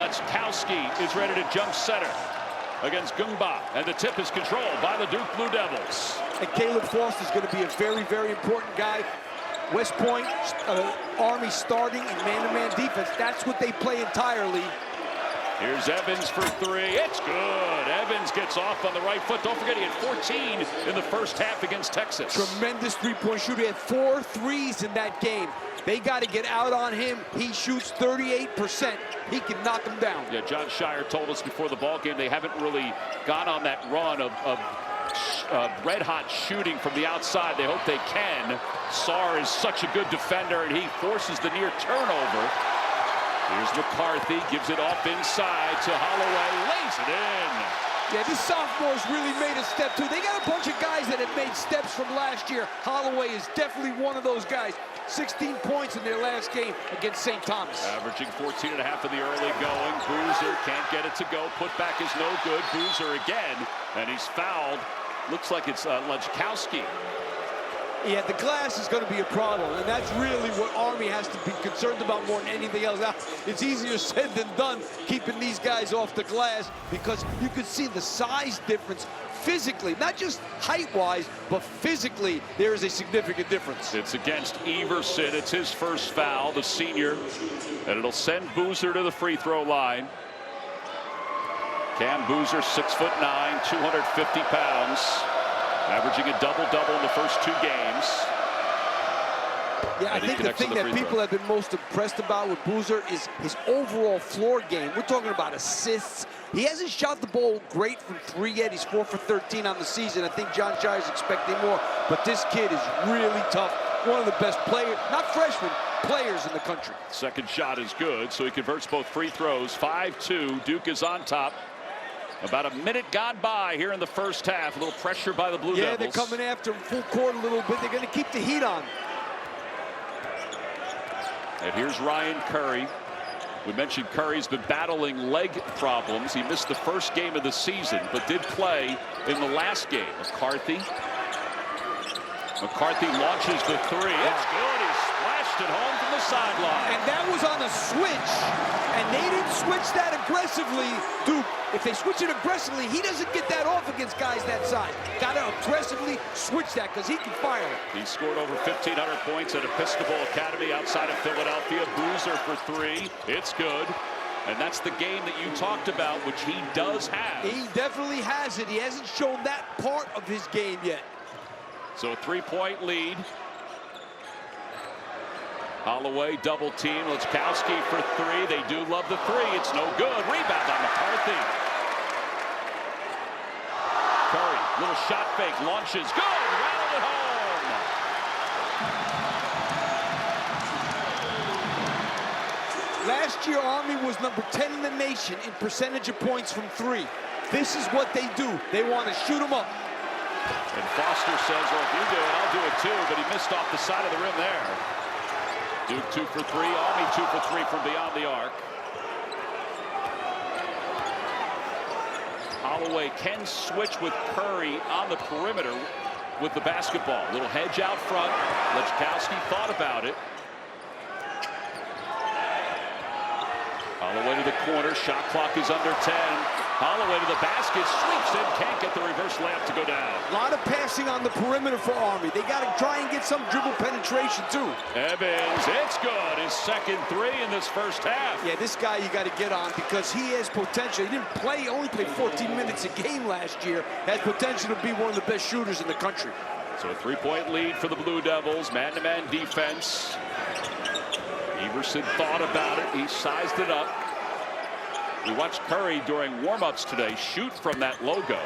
Lechkowski is ready to jump center against Gungba, and the tip is controlled by the Duke Blue Devils. And Caleb Foster is going to be a very, very important guy. West Point, Army starting in man-to-man defense. That's what they play entirely. Here's Evans for three. It's good. Evans gets off on the right foot. Don't forget, he had 14 in the first half against Texas. Tremendous three-point shooter. He had 4 threes in that game. They got to get out on him. He shoots 38%. He can knock them down. Yeah, John Shire told us before the ball game they haven't really gone on that run of red-hot shooting from the outside. They hope they can. Sarr is such a good defender, and he forces the near turnover. Here's McCarthy, gives it off inside to Holloway, lays it in. Yeah, these sophomores really made a step too. They got a bunch of guys that have made steps from last year. Holloway is definitely one of those guys. 16 points in their last game against St. Thomas. Averaging 14.5 in the early going. Boozer can't get it to go. Putback is no good. Boozer again, and he's fouled. Looks like it's Lechkowski. Yeah, the glass is going to be a problem, and that's really what Army has to be concerned about more than anything else. Now, it's easier said than done keeping these guys off the glass because you can see the size difference physically, not just height-wise, but physically, there is a significant difference. It's against Everson. It's his first foul, the senior, and it'll send Boozer to the free throw line. Cam Boozer, 6'9", 250 pounds. Averaging a double-double in the first 2 games. Yeah, I think the thing that people have been most impressed about with Boozer is his overall floor game. We're talking about assists. He hasn't shot the ball great from 3 yet. He's 4 for 13 on the season. I think John Shire's expecting more, but this kid is really tough. One of the best players, not freshmen, players in the country. Second shot is good, so he converts both free throws. 5-2, Duke is on top. About a minute gone by here in the first half. A little pressure by the Blue Devils. Yeah, they're coming after him full court a little bit. They're going to keep the heat on. And here's Ryan Curry. We mentioned Curry's been battling leg problems. He missed the first game of the season, but did play in the last game. McCarthy launches the three. It's good. He splashed it home from the sideline. And that was on a switch, and they didn't switch that aggressively. Duke, if they switch it aggressively, he doesn't get that off against guys that size. Got to aggressively switch that because he can fire it. He scored over 1,500 points at Episcopal Academy outside of Philadelphia. Boozer for 3. It's good. And that's the game that you talked about, which he does have. He definitely has it. He hasn't shown that part of his game yet. So a 3-point lead. Holloway double team. Lechkowski for 3. They do love the 3. It's no good. Rebound on McCarthy. Curry, little shot fake, launches. Good. Rattled it home. Last year, Army was number 10 in the nation in percentage of points from 3. This is what they do. They want to shoot them up. And Foster says, well, if you do it, I'll do it too. But he missed off the side of the rim there. Duke 2 for 3, Army 2 for 3 from beyond the arc. Holloway can switch with Curry on the perimeter with the basketball. Little hedge out front. Lechkowski thought about it. Holloway to the corner. Shot clock is under 10. Holloway to the basket, sweeps in, can't get the reverse layup to go down. A lot of passing on the perimeter for Army. They got to try and get some dribble penetration too. Evans, it's good. His second 3 in this first half. Yeah, this guy you got to get on because he has potential. He didn't play, only played 14 minutes a game last year. Has potential to be one of the best shooters in the country. So a 3-point lead for the Blue Devils. Man-to-man defense. Everson thought about it. He sized it up. We watched Curry during warm-ups today shoot from that logo.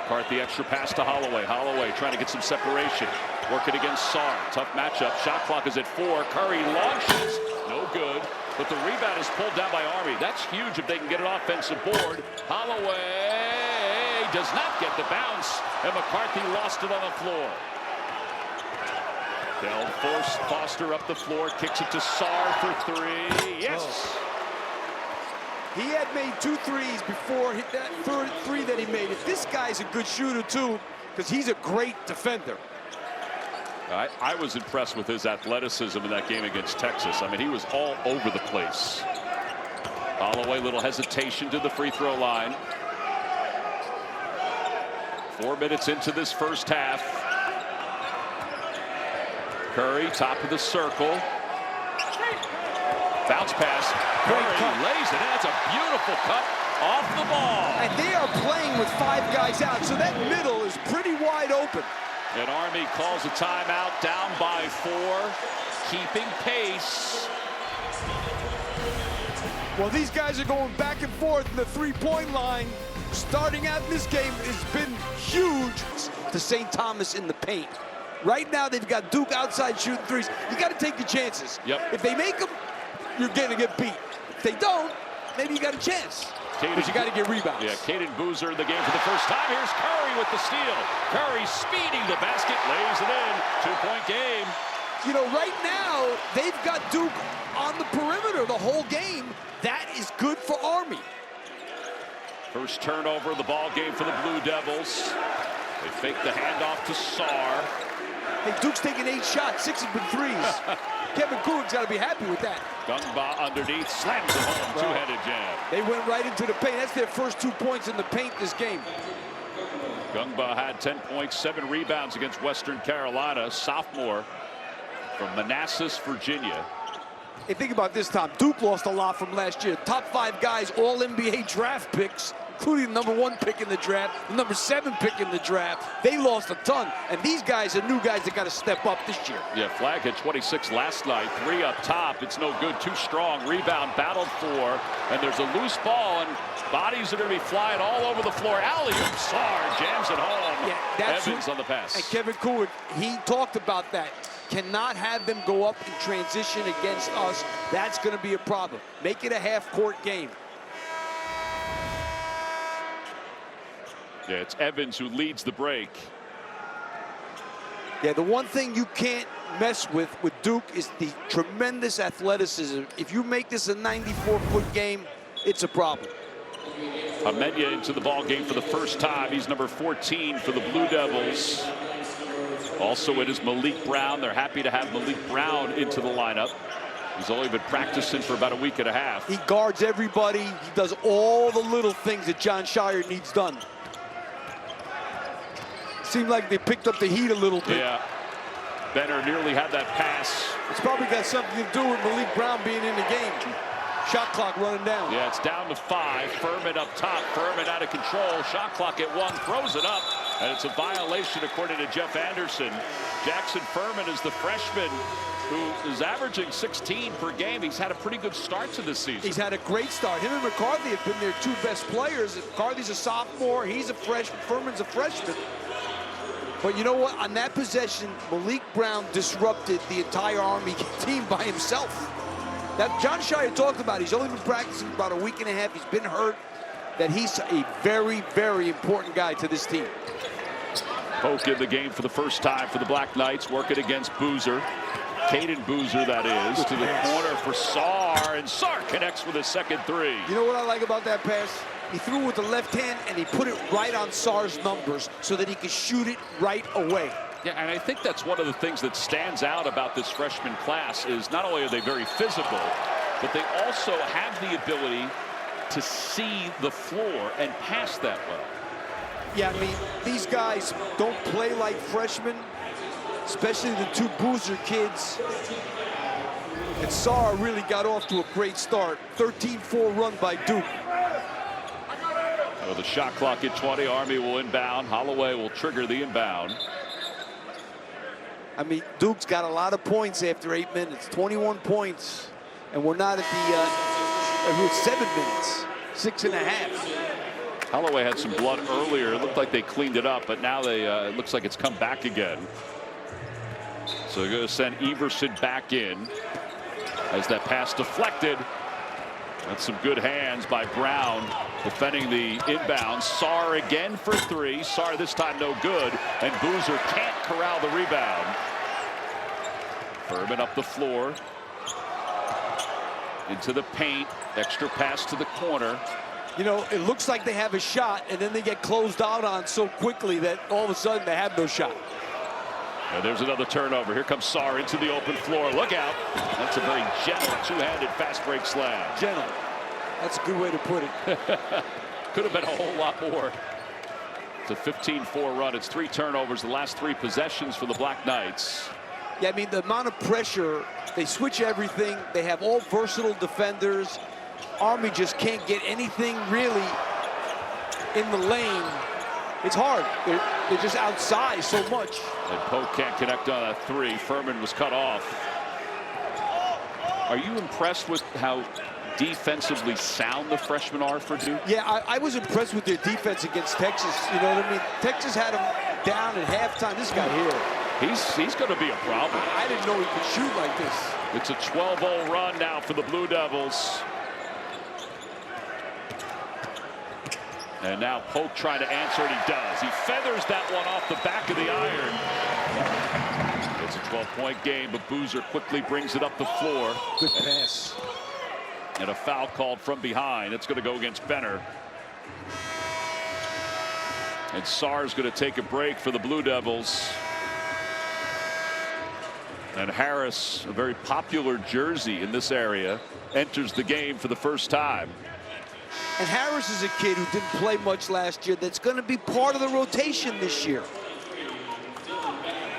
McCarthy extra pass to Holloway. Holloway trying to get some separation. Working against Sarr. Tough matchup. Shot clock is at 4. Curry launches. No good. But the rebound is pulled down by Army. That's huge if they can get an offensive board. Holloway does not get the bounce. And McCarthy lost it on the floor. They'll force Foster up the floor. Kicks it to Sarr for 3. Yes. Oh. He had made 2 threes before hit that third 3 that he made. If this guy's a good shooter too, because he's a great defender. I was impressed with his athleticism in that game against Texas. I mean, he was all over the place. Holloway, little hesitation to the free throw line. 4 minutes into this first half. Curry, top of the circle. Bounce pass. Curry lays it in. That's a beautiful cut off the ball. And they are playing with 5 guys out, so that middle is pretty wide open. And Army calls a timeout, down by 4, keeping pace. Well, these guys are going back and forth in the three-point line. Starting out this game has been huge to St. Thomas in the paint. Right now, they've got Duke outside shooting threes. You got to take your chances. Yep. If they make them, you're going to get beat. If they don't, maybe you got a chance. But you got to get rebounds. Yeah, Caden Boozer in the game for the first time. Here's Curry with the steal. Curry speeding the basket, lays it in. 2-point game. You know, right now, they've got Duke on the perimeter the whole game. That is good for Army. First turnover of the ball game for the Blue Devils. They fake the handoff to Sarr. Hey, Duke's taking 8 shots, 6 have been threes. Kevin Kuhn's got to be happy with that. Gungba underneath, slams it home, two-headed jam. They went right into the paint. That's their first 2 points in the paint this game. Gungba had 10 points, 7 rebounds against Western Carolina. Sophomore from Manassas, Virginia. Hey, think about this, Tom. Duke lost a lot from last year. Top 5 guys, all NBA draft picks, including the #1 pick in the draft, the #7 pick in the draft. They lost a ton, and these guys are new guys that got to step up this year. Yeah, Flag hit 26 last night. 3 up top. It's no good. Too strong. Rebound battled for, and there's a loose ball, and bodies are going to be flying all over the floor. Alley-oop. Sarr jams it home. Yeah, that's Evans on the pass. And Kevin Kuhn, he talked about that. Cannot have them go up in transition against us. That's going to be a problem. Make it a half-court game. Yeah, it's Evans who leads the break. Yeah, the one thing you can't mess with Duke is the tremendous athleticism. If you make this a 94-foot game, it's a problem. Amenya into the ball game for the first time. He's number 14 for the Blue Devils. Also it is Malik Brown. They're happy to have Malik Brown into the lineup. He's only been practicing for about a week and a half. He guards everybody. He does all the little things that John Shire needs done. Seemed like they picked up the heat a little bit. Yeah. Benner nearly had that pass. It's probably got something to do with Malik Brown being in the game. Shot clock running down. Yeah, it's down to 5. Furman up top. Furman out of control. Shot clock at 1. Throws it up. And it's a violation according to Jeff Anderson. Jackson Furman is the freshman who is averaging 16 per game. He's had a pretty good start to this season. He's had a great start. Him and McCarthy have been their 2 best players. McCarthy's a sophomore. He's a freshman. Furman's a freshman. But you know what? On that possession, Malik Brown disrupted the entire Army team by himself. That John Shire talked about. He's only been practicing about a week and a half. He's been hurt. That he's a very, very important guy to this team. Polk in the game for the first time for the Black Knights, working against Boozer. Caden Boozer, that is, to the corner for Sarr, and Sarr connects with his second 3. You know what I like about that pass? He threw with the left hand, and he put it right on Sarr's numbers so that he could shoot it right away. Yeah, and I think that's one of the things that stands out about this freshman class is not only are they very physical, but they also have the ability to see the floor and pass that well. Yeah, I mean, these guys don't play like freshmen, especially the 2 Boozer kids. And Sarr really got off to a great start. 13-4 run by Duke. With the shot clock at 20, Army will inbound. Holloway will trigger the inbound. I mean, Duke's got a lot of points after 8 minutes, 21 points. And we're not at the 7 minutes, 6.5. Holloway had some blood earlier. It looked like they cleaned it up, but now it looks like it's come back again. So they're going to send Everson back in as that pass deflected. That's some good hands by Brown defending the inbound. Sarr again for 3. Sarr this time no good, and Boozer can't corral the rebound. Furman up the floor into the paint. Extra pass to the corner. You know, it looks like they have a shot, and then they get closed out on so quickly that all of a sudden they have no shot. And there's another turnover. Here comes Sarr into the open floor. Look out. That's a very gentle 2-handed fast break slam. Gentle. That's a good way to put it. Could have been a whole lot more. It's a 15-4 run. It's 3 turnovers the last 3 possessions for the Black Knights. Yeah, I mean, the amount of pressure, they switch everything. They have all versatile defenders. Army just can't get anything really in the lane. It's hard. They're just outside so much. And Pope can't connect on a 3. Furman was cut off. Are you impressed with how defensively sound the freshmen are for Duke? Yeah, I was impressed with their defense against Texas. You know what I mean? Texas had them down at halftime. This guy here. He's going to be a problem. I didn't know he could shoot like this. It's a 12-0 run now for the Blue Devils. And now Polk trying to answer, and he does. He feathers that one off the back of the iron. It's a 12-point game, but Boozer quickly brings it up the floor. Good pass. And a foul called from behind. It's going to go against Benner. And Sarr's going to take a break for the Blue Devils. And Harris, a very popular jersey in this area, enters the game for the first time. And Harris is a kid who didn't play much last year that's going to be part of the rotation this year.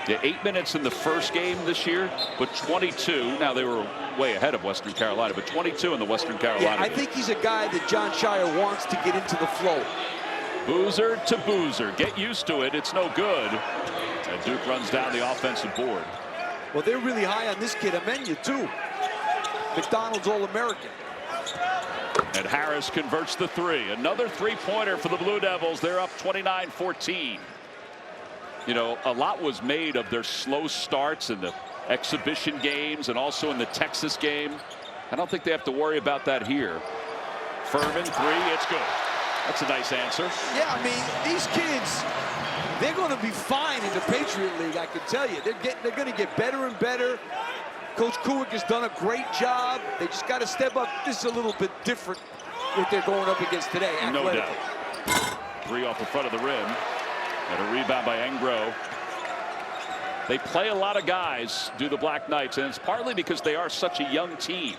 Yeah, 8 minutes in the first game this year, but 22. Now, they were way ahead of Western Carolina, but 22 in the Western Carolina Yeah, I think he's a guy that John Shire wants to get into the flow. Boozer to Boozer. Get used to it. It's no good. And Duke runs down the offensive board. Well, they're really high on this kid, Amenya, too. McDonald's All-American. And Harris converts the 3. Another 3-pointer for the Blue Devils. They're up 29-14. You know, a lot was made of their slow starts in the exhibition games and also in the Texas game. I don't think they have to worry about that here. Furman, 3. It's good. That's a nice answer. Yeah, I mean, these kids, they're going to be fine in the Patriot League, I can tell you. They're going to get better and better. Coach Kuwick has done a great job. They just got to step up. This is a little bit different what they're going up against today. No doubt. 3 off the front of the rim. And a rebound by Engro. They play a lot of guys, do the Black Knights, and it's partly because they are such a young team.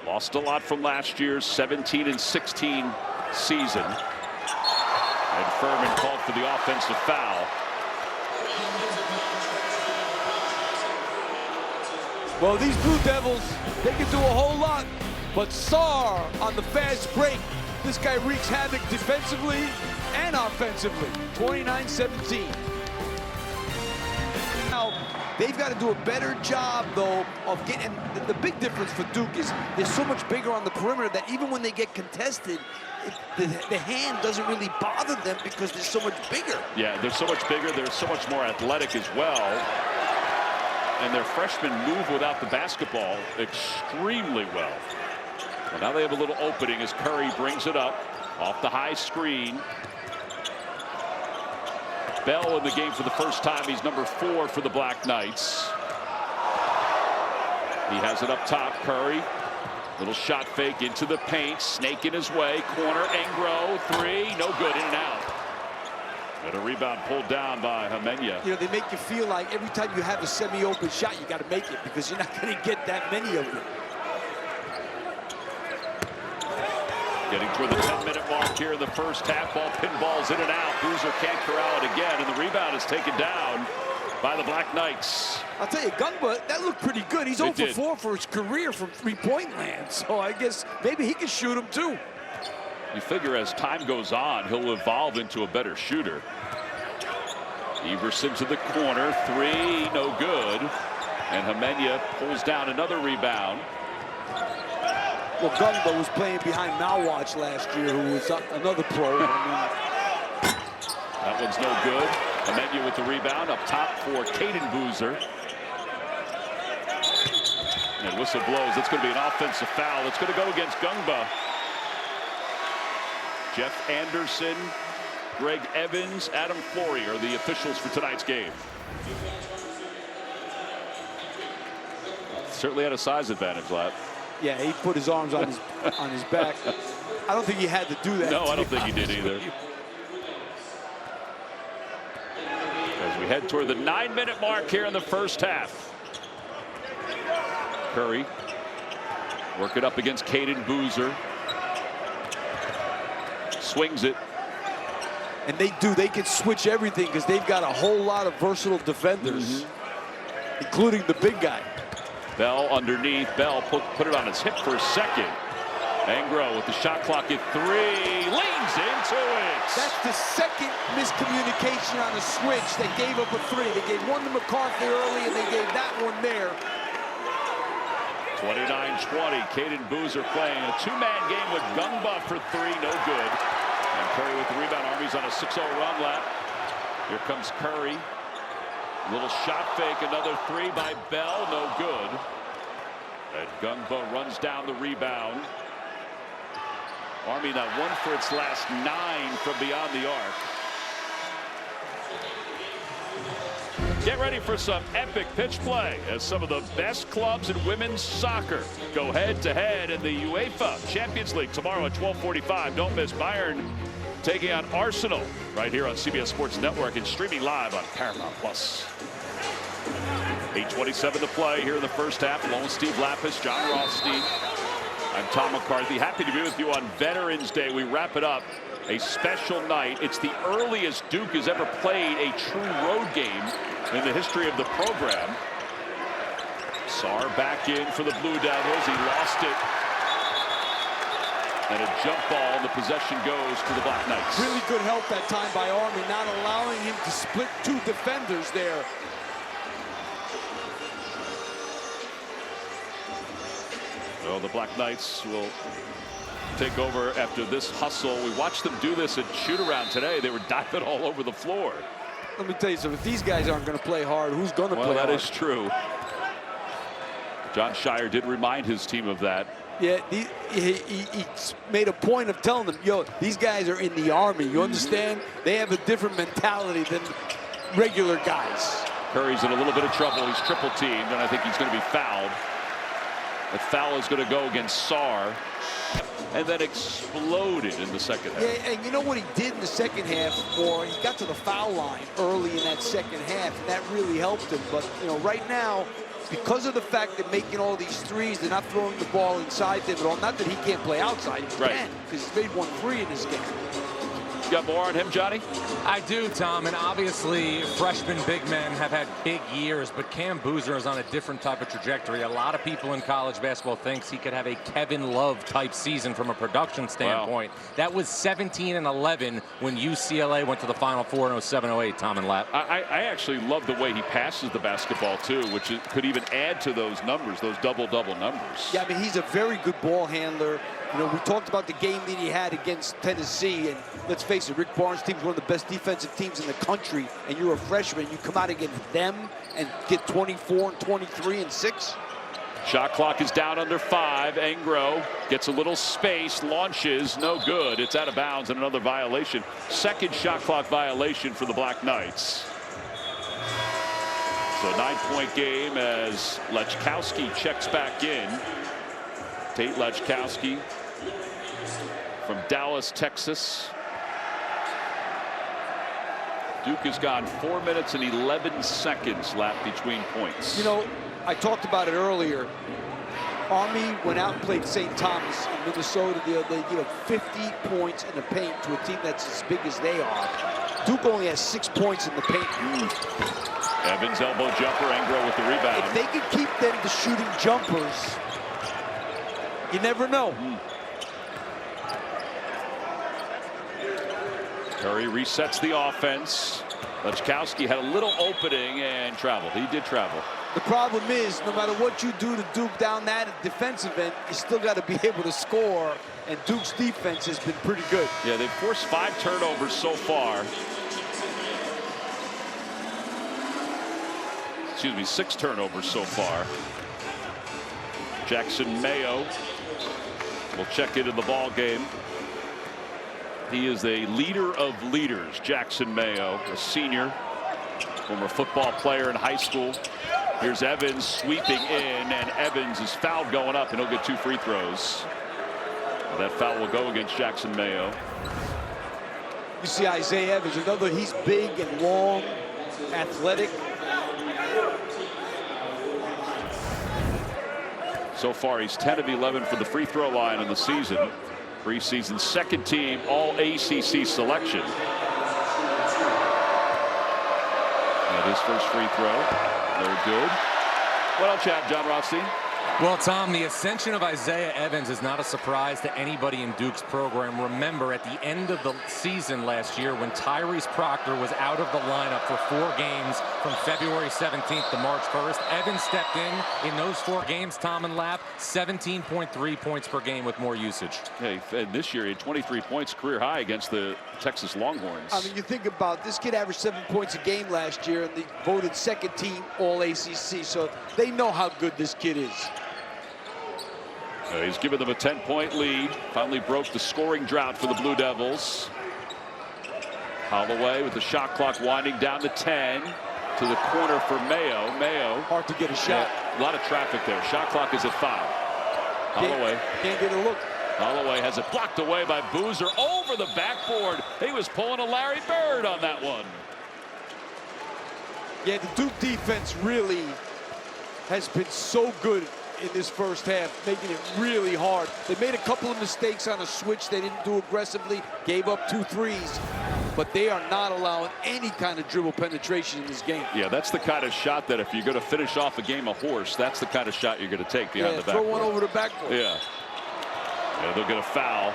Lost a lot from last year's 17-16 season. And Furman called for the offensive foul. Well, these Blue Devils, they can do a whole lot. But Sarr on the fast break. This guy wreaks havoc defensively and offensively. 29-17. Now, they've got to do a better job, though, of getting... The big difference for Duke is they're so much bigger on the perimeter that even when they get contested, the hand doesn't really bother them because they're so much bigger. Yeah, they're so much bigger. They're so much more athletic as well. And their freshmen move without the basketball extremely well. Well, now they have a little opening as Curry brings it up off the high screen. Bell in the game for the first time. He's number 4 for the Black Knights. He has it up top. Curry, little shot fake into the paint, snake in his way. Corner, Engro, 3, no good, in and out. And a rebound pulled down by Amenya. You know, they make you feel like every time you have a semi-open shot, you got to make it because you're not going to get that many of them. Getting toward the 10-minute mark here in the first half. Ball pinballs in and out. Boozer can't corral it again, and the rebound is taken down by the Black Knights. I'll tell you, Gungba, that looked pretty good. He's 0 for 4 for his career from three-point land, so I guess maybe he can shoot them too. You figure as time goes on, he'll evolve into a better shooter. Everson to the corner, 3, no good. And Amenya pulls down another rebound. Well, Gungba was playing behind Malwatch last year, who was another pro. That one's no good. Amenya with the rebound up top for Caden Boozer. And whistle blows. It's going to be an offensive foul. It's going to go against Gungba. Jeff Anderson, Greg Evans, Adam Flory are the officials for tonight's game. Certainly had a size advantage, Lap. Yeah, he put his arms on his back. I don't think he had to do that. No, I don't think he did either. As we head toward the 9-minute mark here in the first half. Curry work it up against Caden Boozer. swings it. And they do. They can switch everything because they've got a whole lot of versatile defenders, including the big guy. Bell underneath. Bell put it on his hip for a second. Angro with the shot clock at 3. Leans into it. That's the second miscommunication on the switch. They gave up a 3. They gave one to McCarthy early, and they gave that one there. 29-20. Caden Boozer playing a two-man game with Gungba for 3. No good. And Curry with the rebound. Army's on a 6-0 run lap. Here comes Curry. Little shot fake. Another 3 by Bell. No good. And Gungba runs down the rebound. Army now 1 for its last 9 from beyond the arc. Get ready for some epic pitch play as some of the best clubs in women's soccer go head-to-head in the UEFA Champions League tomorrow at 12:45. Don't miss Bayern taking on Arsenal right here on CBS Sports Network and streaming live on Paramount+. 8:27 to play here in the first half. Along with Steve Lapis, John Rothstein. I'm Tom McCarthy. Happy to be with you on Veterans Day. We wrap it up. A special night. It's the earliest Duke has ever played a true road game in the history of the program. Sarr back in for the Blue Devils. He lost it. And a jump ball, and the possession goes to the Black Knights. Really good help that time by Army, not allowing him to split 2 defenders there. So the Black Knights will take over after this hustle. We watched them do this at shoot-around today. They were diving all over the floor. Let me tell you something. If these guys aren't going to play hard, who's going to play hard? Well, that is true. John Shire did remind his team of that. Yeah, he made a point of telling them, yo, these guys are in the Army. You understand? They have a different mentality than regular guys. Curry's in a little bit of trouble. He's triple teamed, and I think he's going to be fouled. The foul is going to go against Sarr, and then exploded in the second half. Yeah, and you know what he did in the second half? Or he got to the foul line early in that second half, and that really helped him. But you know, right now, because of the fact that making all these threes, they're not throwing the ball inside them at all. Not that he can't play outside, he can, because he's made 1 3 in this game. You got more on him, Johnny? I do, Tom, and obviously freshman big men have had big years, but Cam Boozer is on a different type of trajectory. A lot of people in college basketball thinks he could have a Kevin Love type season from a production standpoint. Wow. That was 17-11 when UCLA went to the Final Four in 07-08, Tom and Lap. I actually love the way he passes the basketball too, which could even add to those numbers, those double-double numbers. Yeah, I mean, he's a very good ball handler. You know, we talked about the game that he had against Tennessee, and let's face it, Rick Barnes' team is one of the best defensive teams in the country, and you're a freshman, you come out against them and get 24 and 23 and 6. Shot clock is down under 5. Angro gets a little space, launches, no good. It's out of bounds and another violation. Second shot clock violation for the Black Knights. So 9-point game as Lechkowski checks back in. Tate Lechkowski from Dallas, Texas. Duke has gone 4 minutes and 11 seconds left between points. You know, I talked about it earlier. Army went out and played St. Thomas in Minnesota the other day. You know, 50 points in the paint to a team that's as big as they are. Duke only has 6 points in the paint. Evans elbow jumper, Angro with the rebound. If they can keep them to shooting jumpers, you never know. Curry resets the offense. Lechkowski had a little opening and traveled. He did travel. The problem is, no matter what you do to Duke down that defensive end, you still got to be able to score, and Duke's defense has been pretty good. Yeah, they've forced 5 turnovers so far. Excuse me, 6 turnovers so far. Jackson Mayo will check into the ball game. He is a leader of leaders, Jackson Mayo, a senior, former football player in high school. Here's Evans sweeping in, and Evans is fouled going up, and he'll get 2 free throws. That foul will go against Jackson Mayo. You see Isaiah Evans, he's big and long, athletic. So far, he's 10 of 11 for the free throw line in the season. Preseason second team all ACC selection. And his first free throw. Very good. What else you have, John Rothstein? Well, Tom, the ascension of Isaiah Evans is not a surprise to anybody in Duke's program. Remember, at the end of the season last year, when Tyrese Proctor was out of the lineup for 4 games from February 17th to March 1st, Evans stepped in those 4 games, Tom and Lap, 17.3 points per game with more usage. Hey, and this year he had 23 points, career high against the Texas Longhorns. I mean, you think about this kid averaged 7 points a game last year, and they voted second team all ACC, so they know how good this kid is. He's given them a 10-point lead. Finally broke the scoring drought for the Blue Devils. Holloway with the shot clock winding down to 10. To the corner for Mayo. Mayo. Hard to get a shot. Yeah, a lot of traffic there. Shot clock is at 5. Holloway. Can't get a look. Holloway has it blocked away by Boozer over the backboard. He was pulling a Larry Bird on that one. Yeah, the Duke defense really has been so good in this first half, making it really hard. They made a couple of mistakes on a switch they didn't do aggressively, gave up 2 threes, but they are not allowing any kind of dribble penetration in this game. Yeah, that's the kind of shot that if you're going to finish off a game of horse, that's the kind of shot you're going to take behind the backboard. Throw one over the backboard. Yeah. They'll get a foul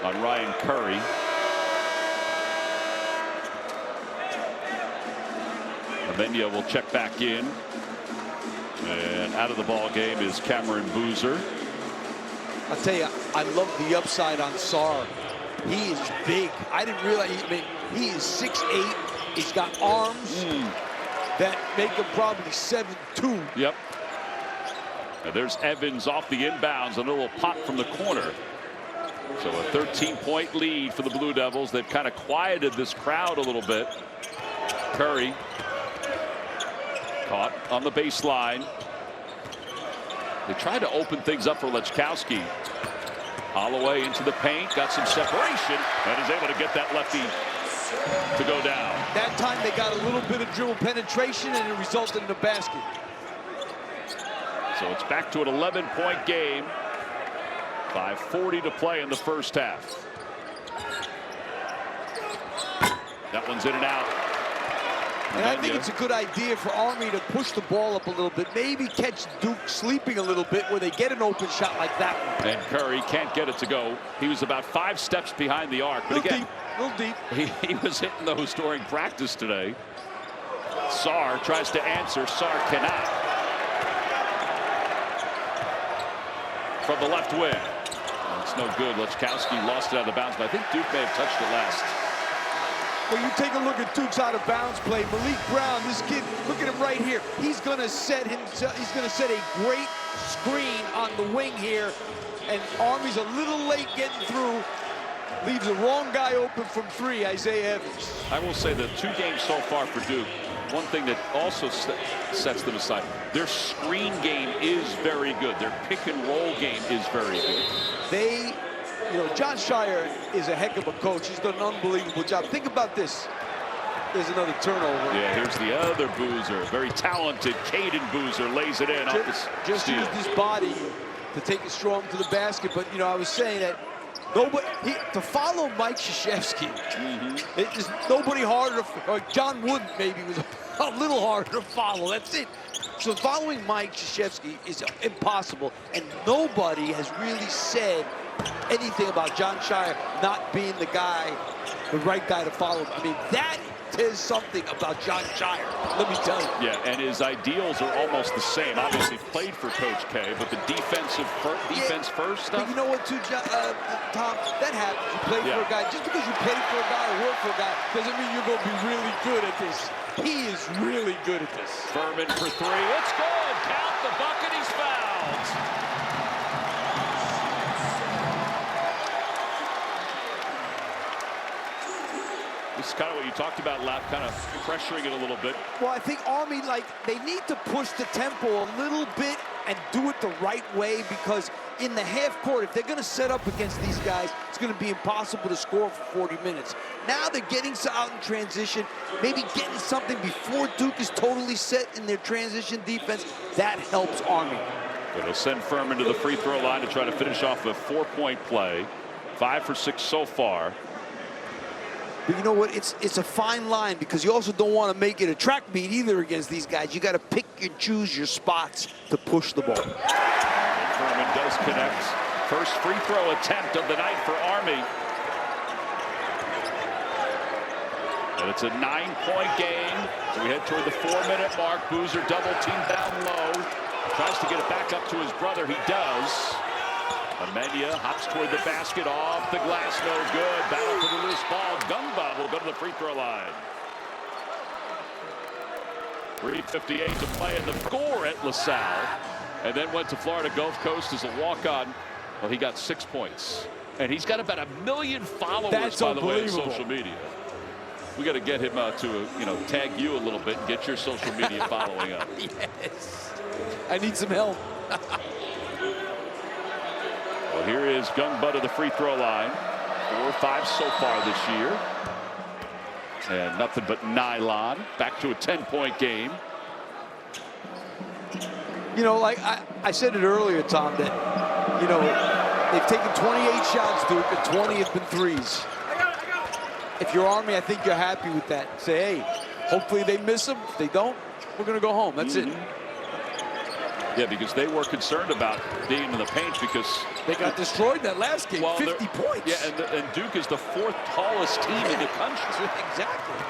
on Ryan Curry. Amenya will check back in. And out of the ball game is Cameron Boozer. I'll tell you, I love the upside on Sarr. He is big. I didn't realize, he is 6'8". He's got arms that make him probably 7'2". Yep. And there's Evans off the inbounds, a little pop from the corner. So a 13-point lead for the Blue Devils. They've kind of quieted this crowd a little bit. Curry caught on the baseline. They tried to open things up for Lechkowski. Holloway into the paint, got some separation, and is able to get that lefty to go down. That time they got a little bit of dribble penetration, and it resulted in a basket. So it's back to an 11-point game. 5:40 to play in the first half. That one's in and out. And I think it's a good idea for Army to push the ball up a little bit. Maybe catch Duke sleeping a little bit where they get an open shot like that one. And Curry can't get it to go. He was about 5 steps behind the arc. But again, a little deep. He was hitting those during practice today. Sarr tries to answer. Sarr cannot. From the left wing. It's no good. Lechkowski lost it out of bounds, but I think Duke may have touched it last. Well, you take a look at Duke's out of bounds play. Malik Brown, this kid, look at him right here. He's going to set himself. He's going to set a great screen on the wing here, and Army's a little late getting through. Leaves the wrong guy open from 3, Isaiah Evans. I will say the 2 games so far for Duke. One thing that also sets them aside, their screen game is very good. Their pick and roll game is very good. John Shire is a heck of a coach. He's done an unbelievable job. Think about this. There's another turnover. Yeah, here's the other Boozer. Very talented Caden Boozer lays it in. Just used his body to take it strong to the basket. But, I was saying that to follow Mike Krzyzewski, it's just nobody harder, or John Wooden maybe was a little harder to follow. That's it. So following Mike Krzyzewski is impossible, and nobody has really said anything about John Shire not being the right guy to follow. I mean, that says something about John Shire, let me tell you. Yeah, and his ideals are almost the same. Obviously played for Coach K, but the defense first stuff. But you know what, too, Tom? That happens. You play for a guy. Just because you play for a guy or work for a guy doesn't mean you're going to be really good at this. He is really good at this. Furman for 3. It's good. Count the bucket. He's fouled. This is kind of what you talked about, Lap, kind of pressuring it a little bit. Well, I think Army, they need to push the tempo a little bit and do it the right way, because in the half court, if they're going to set up against these guys, it's going to be impossible to score for 40 minutes. Now they're getting out in transition, maybe getting something before Duke is totally set in their transition defense. That helps Army. It'll send Furman to the free throw line to try to finish off a 4-point play. 5 for 6 so far. But you know what? It's a fine line because you also don't want to make it a track meet either against these guys. You got to pick and choose your spots to push the ball. And Furman does connect. First free throw attempt of the night for Army. And it's a 9-point game. So we head toward the 4-minute mark. Boozer double team down low. Tries to get it back up to his brother. He does. Amenya hops toward the basket, off the glass, no good. Battle for the loose ball. Gungba will go to the free throw line. 3:58 to play in the score at LaSalle. And then went to Florida Gulf Coast as a walk-on. Well, he got 6 points. And he's got about 1 million followers, That's by the way, on unbelievable. social media. We got to get him to, tag you a little bit and get your social media following up. Yes. I need some help. Well, here is Gungba to the free throw line. 4 or 5 so far this year. And nothing but nylon. Back to a 10-point game. You know, like I said it earlier, Tom, that, they've taken 28 shots, Duke, and 20 have been threes. If you're Army, I think you're happy with that. Say, hey, hopefully they miss them. If they don't, we're going to go home. That's it. Yeah, because they were concerned about being in the paint because they got destroyed in that last game, 50 points. Yeah, and Duke is the 4th tallest team in the country. Exactly.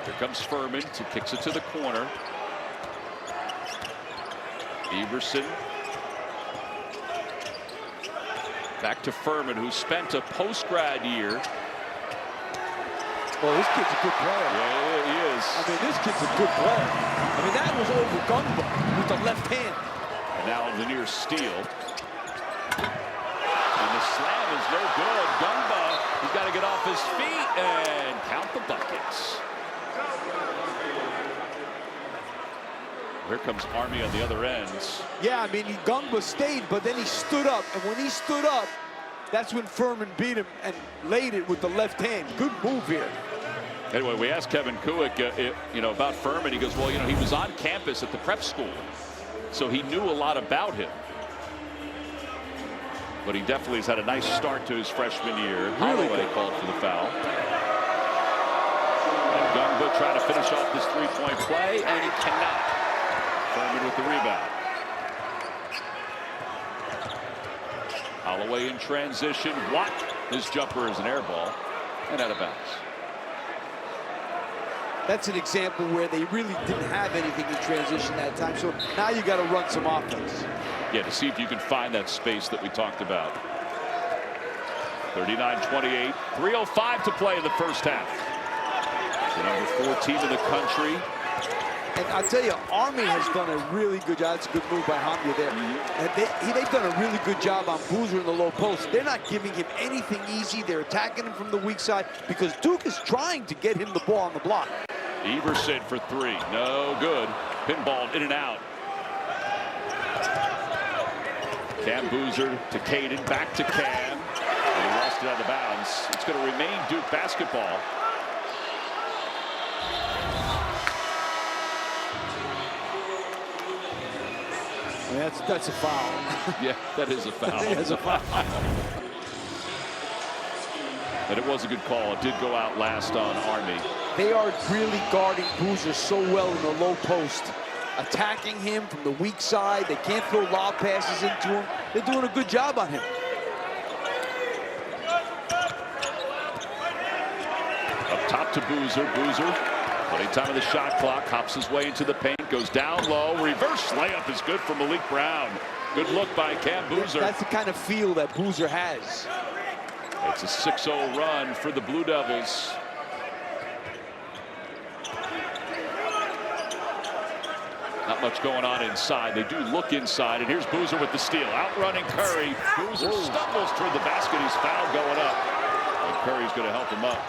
Here comes Furman, kicks it to the corner. Everson. Back to Furman, who spent a post-grad year. Well, this kid's a good player. Yeah, he is. I mean, this kid's a good player. I mean, that was over Gungba with the left hand. And now the near steal. And the slam is no good. Gungba, he's got to get off his feet and count the buckets. Here comes Army on the other ends. Yeah, I mean, Gungba stayed, but then he stood up. And when he stood up, that's when Furman beat him and laid it with the left hand. Good move here. Anyway, we asked Kevin Kuick, about Furman. He goes, well, he was on campus at the prep school, so he knew a lot about him. But he definitely has had a nice start to his freshman year. Really Holloway called for the foul. And Gungba trying to finish off this 3-point play, and he cannot. Furman with the rebound. Holloway in transition. Watt, his jumper is an air ball and out of bounds. That's an example where they really didn't have anything in transition that time. So now you got to run some offense. Yeah, to see if you can find that space that we talked about. 39-28, 3:05 to play in the first half. The number 4 team in the country. And I'll tell you, Army has done a really good job. That's a good move by Hamya there. And they've done a really good job on Boozer in the low post. They're not giving him anything easy. They're attacking him from the weak side because Duke is trying to get him the ball on the block. Everson for 3, no good. Pinballed in and out. Cam Boozer to Caden, back to Cam. And he lost it out of bounds. It's going to remain Duke basketball. I mean, that's a foul. Yeah, that is a foul. That's a foul. But it was a good call. It did go out last on Army. They are really guarding Boozer so well in the low post. Attacking him from the weak side. They can't throw lob passes into him. They're doing a good job on him. Up top to Boozer. Boozer, putting time of the shot clock, hops his way into the paint, goes down low. Reverse layup is good for Malik Brown. Good look by Cam Boozer. That's the kind of feel that Boozer has. It's a 6-0 run for the Blue Devils. Not much going on inside. They do look inside, and here's Boozer with the steal. Outrunning Curry. Boozer stumbles toward the basket. He's fouled going up. And Curry's going to help him up.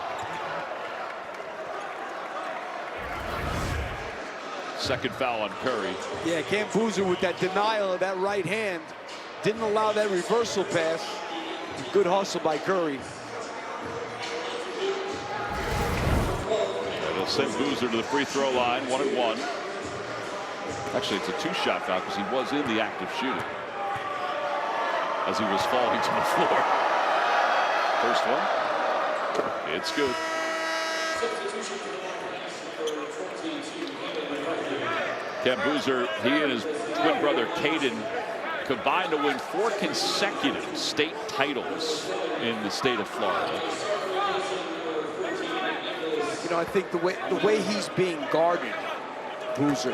Second foul on Curry. Yeah, Cam Boozer with that denial of that right hand. Didn't allow that reversal pass. Good hustle by Curry. They'll send Boozer to the free throw line, 1-1. Actually, it's a 2-shot foul because he was in the act of shooting. as he was falling to the floor. First one. It's good. Cam Boozer, he and his twin brother Caden combined to win 4 consecutive state titles in the state of Florida. You know, I think the way he's being guarded, Boozer,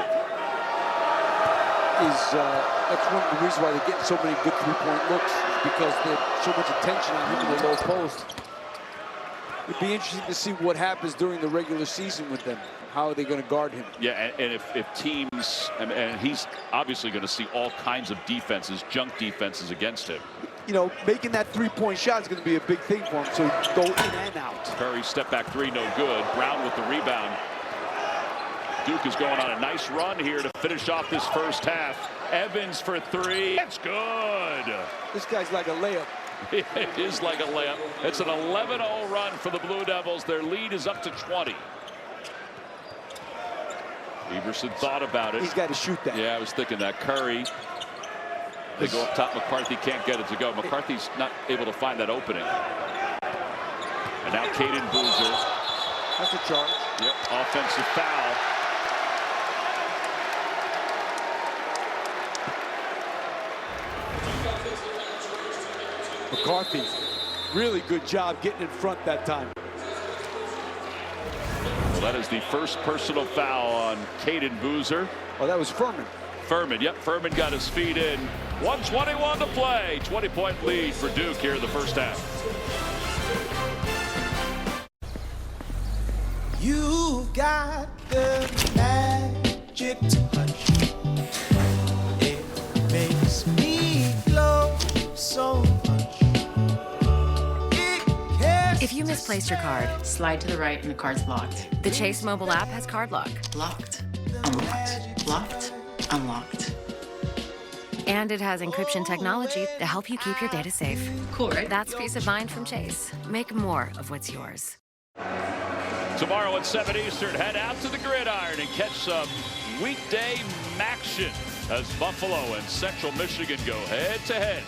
is that's one of the reasons why they're getting so many good three-point looks, because there's so much attention on him in the low post. It'd be interesting to see what happens during the regular season with them. How are they going to guard him? Yeah, and if teams, and he's obviously going to see all kinds of defenses, junk defenses against him. You know, making that three-point shot is going to be a big thing for him, so go in and out. Curry step back three, no good. Brown with the rebound. Duke is going on a nice run here to finish off this first half. Evans for three. It's good. This guy's like a layup. It is like a layup. It's an 11-0 run for the Blue Devils. Their lead is up to 20. Everson thought about it. He's got to shoot that. Yeah, I was thinking that. Curry. They go up top. McCarthy can't get it to go. McCarthy's not able to find that opening. And now Caden Boozer. That's a charge. Yep, offensive foul. McCarthy, really good job getting in front that time. Well, that is the first personal foul on Caden Boozer. Oh, that was Furman. Furman, yep, Furman got his feet in. 1:21 to play. 20-point lead for Duke here in the first half. You've got the magic touch. It makes me glow so much. If you misplaced your card, slide to the right and the card's locked. the Chase mobile app has card lock. Locked, unlocked, locked, unlocked. And it has encryption technology to help you keep your data safe. Cool, right? That's peace of mind from Chase. Make more of what's yours. Tomorrow at 7 Eastern, head out to the gridiron and catch some weekday action as Buffalo and Central Michigan go head-to-head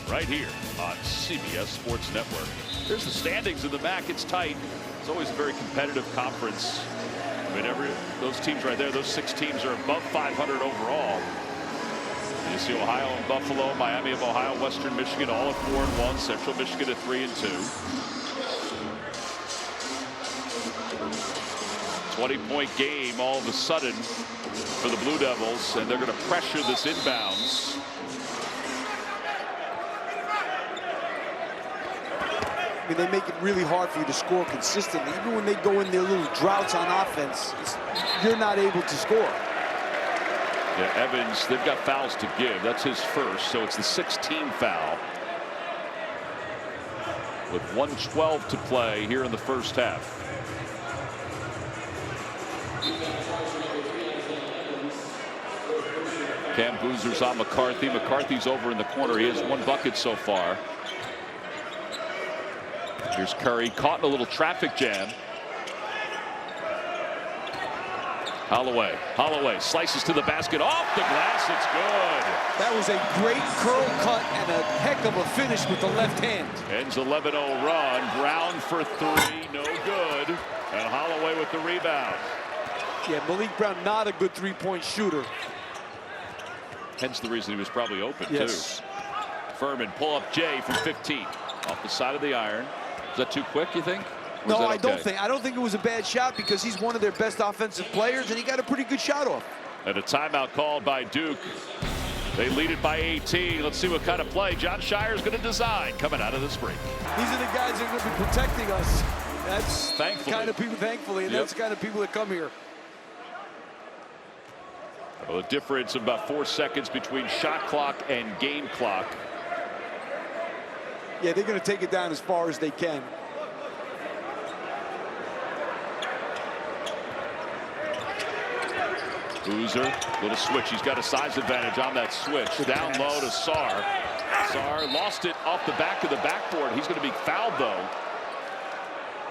right here on CBS Sports Network. There's the standings in the MAC. It's tight. It's always a very competitive conference. I mean, those teams right there, those 6 teams are above 500 overall. You see Ohio and Buffalo, Miami of Ohio, Western Michigan all at 4-1, Central Michigan at 3-2. 20-point game all of a sudden for the Blue Devils, and they're going to pressure this inbounds. I mean, they make it really hard for you to score consistently. Even when they go in their little droughts on offense, you're not able to score. Yeah, Evans, they've got fouls to give. That's his first, so it's the 16th foul. With 1:12 to play here in the first half. Cam Boozer's on McCarthy. McCarthy's over in the corner. He has 1 bucket so far. Here's Curry, caught in a little traffic jam. Holloway slices to the basket, off the glass, it's good. That was a great curl cut and a heck of a finish with the left hand. Ends 11-0 run. Brown for 3, no good. And Holloway with the rebound. Yeah, Malik Brown, not a good three-point shooter. Hence the reason he was probably open, yes. too. Furman, pull up Jay from 15. Off the side of the iron. Is that too quick, you think? No, I don't think it was a bad shot, because he's one of their best offensive players, and he got a pretty good shot off. And a timeout called by Duke. They lead it by 18. Let's see what kind of play John Shire's going to design coming out of this break. These are the guys that are going to be protecting us. That's thankfully. Kind of people, thankfully, and that's the kind of people that come here. Well, a difference of about 4 seconds between shot clock and game clock. Yeah, they're going to take it down as far as they can. Boozer, little switch. He's got a size advantage on that switch. Good Down pass. low to Sarr. Sarr lost it off the back of the backboard. He's going to be fouled, though.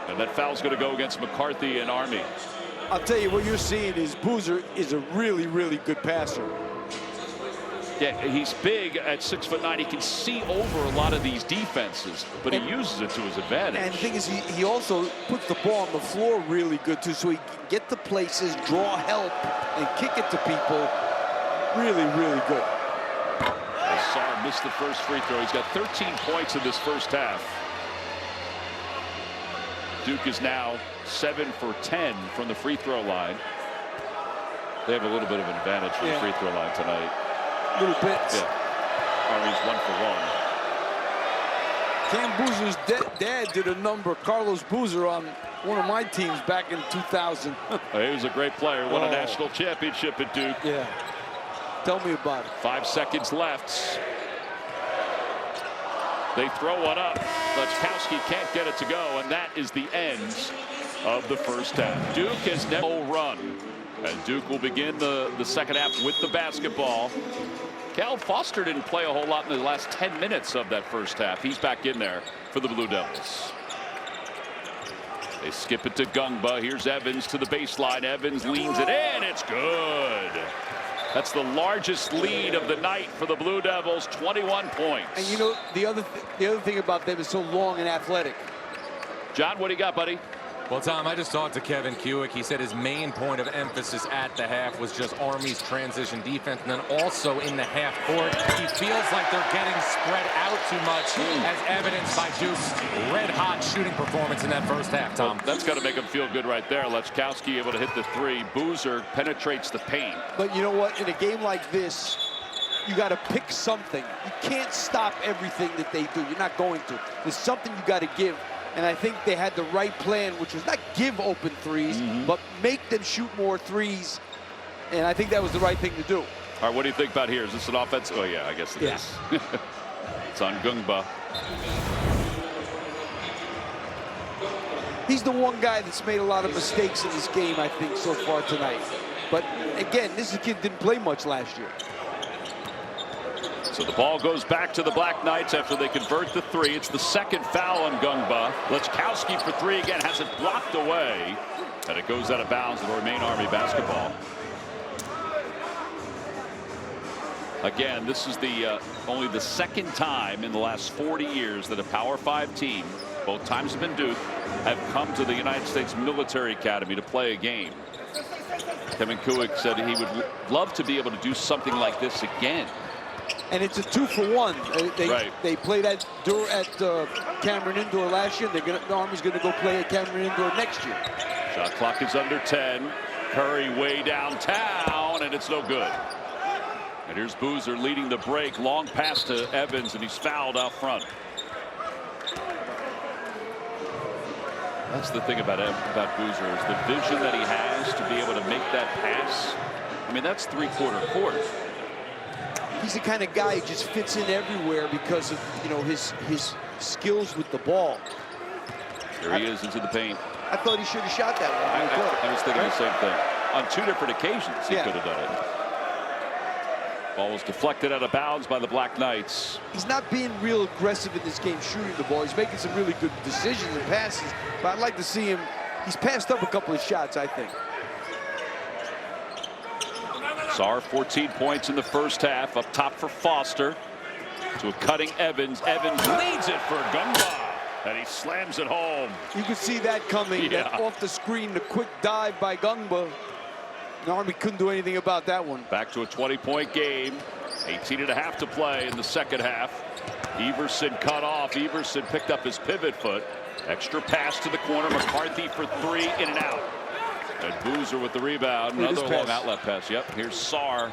And that foul's going to go against McCarthy and Army. I'll tell you, what you're seeing is Boozer is a really, really good passer. Yeah, he's big at 6'9". He can see over a lot of these defenses, but he uses it to his advantage. And the thing is, he also puts the ball on the floor really good, too, so he can get to places, draw help, and kick it to people. Really, really good. Sarr missed the first free throw. He's got 13 points in this first half. Duke is now 7 for 10 from the free throw line. They have a little bit of an advantage from the free throw line tonight. Little bit. Yeah. Army's 1 for 1. Cam Boozer's dad did a number, Carlos Boozer, on one of my teams back in 2000. He was a great player. Won a national championship at Duke. Yeah. Tell me about it. 5 seconds left. They throw one up. Lechkowski can't get it to go, and that is the end of the first half. Duke has never run, and Duke will begin the second half with the basketball. Cal Foster didn't play a whole lot in the last 10 minutes of that first half. He's back in there for the Blue Devils. They skip it to Gungba. Here's Evans to the baseline. Evans leans it in. It's good. That's the largest lead of the night for the Blue Devils, 21 points. And you know, the other thing about them is so long and athletic. John, what do you got, buddy? Well, Tom, I just talked to Kevin Kuick. He said his main point of emphasis at the half was just Army's transition defense, and then also in the half court, he feels like they're getting spread out too much, as evidenced by Duke's red-hot shooting performance in that first half, Tom. Well, that's got to make him feel good right there. Lechkowski able to hit the three. Boozer penetrates the paint. But you know what? In a game like this, you got to pick something. You can't stop everything that they do. You're not going to. There's something you got to give. And I think they had the right plan, which was not give open threes, but make them shoot more threes. And I think that was the right thing to do. All right, what do you think about here? Is this an offense? Oh, yeah, I guess it is. It's on Gungba. He's the one guy that's made a lot of mistakes in this game, I think, so far tonight. But again, this kid didn't play much last year. So the ball goes back to the Black Knights after they convert the three. It's the second foul on Gungba. Lechkowski for three again, has it blocked away. And it goes out of bounds. It'll remain Army basketball. Again, this is the only the second time in the last 40 years that a Power 5 team, both times have been Duke, have come to the United States Military Academy to play a game. Kevin Kuick said he would love to be able to do something like this again. And it's a 2-for-1. They played at Cameron Indoor last year. The Army's going to go play at Cameron Indoor next year. Shot clock is under 10. Curry way downtown, and it's no good. And here's Boozer leading the break. Long pass to Evans, and he's fouled out front. That's the thing about Boozer, is the vision that he has to be able to make that pass. I mean, that's three-quarter court. He's the kind of guy who just fits in everywhere because of, you know, his skills with the ball. There he is into the paint. I thought he should have shot that one. I was thinking the same thing. On 2 different occasions, he could have done it. Ball was deflected out of bounds by the Black Knights. He's not being real aggressive in this game shooting the ball. He's making some really good decisions and passes, but I'd like to see him. He's passed up a couple of shots, I think. Sarr 14 points in the first half. Up top for Foster. To a cutting Evans. Evans leads it for Gungba. And he slams it home. You could see that coming. That off the screen, the quick dive by Gungba. The Army couldn't do anything about that one. Back to a 20-point game. 18.5 to play in the second half. Everson cut off. Everson picked up his pivot foot. Extra pass to the corner. McCarthy for three, in and out. And Boozer with the rebound. Another long outlet pass. Yep, here's Sarr.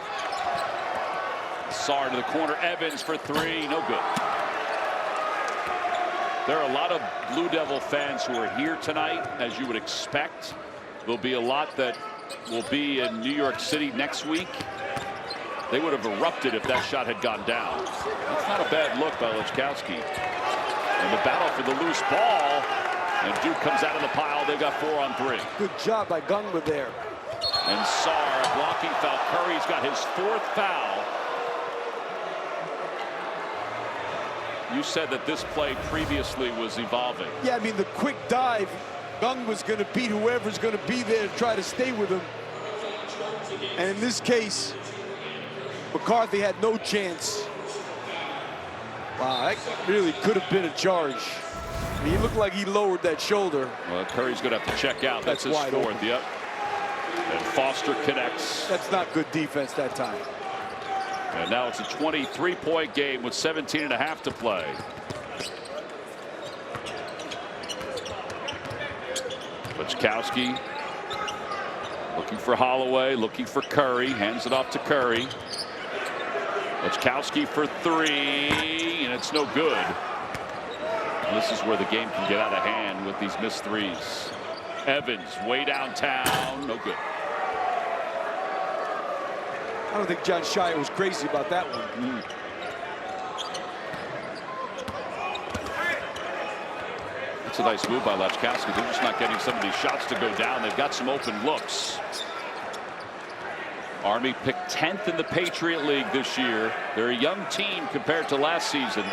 Sarr to the corner. Evans for three. No good. There are a lot of Blue Devil fans who are here tonight, as you would expect. There'll be a lot that will be in New York City next week. They would have erupted if that shot had gone down. That's not a bad look by Lechkowski. And the battle for the loose ball. And Duke comes out of the pile. They've got 4 on 3. Good job by Gungba there. And Sarr, a blocking foul. Curry's got his 4th foul. You said that this play previously was evolving. Yeah, I mean, the quick dive. Gungba's going to beat whoever's going to be there to try to stay with him. And in this case, McCarthy had no chance. Wow, that really could have been a charge. I mean, he looked like he lowered that shoulder. Well, Curry's going to have to check out. That's his wide fourth. open. Yep. And Foster connects. That's not good defense that time. And now it's a 23-point game with 17.5 to play. Lechkowski looking for Holloway, looking for Curry, hands it off to Curry. Lechkowski for three, and it's no good. And this is where the game can get out of hand with these missed threes. Evans way downtown, no good. I don't think John Shire was crazy about that one. It's a nice move by Lechkowski. They're just not getting some of these shots to go down. They've got some open looks. Army picked 10th in the Patriot League this year. They're a young team compared to last season.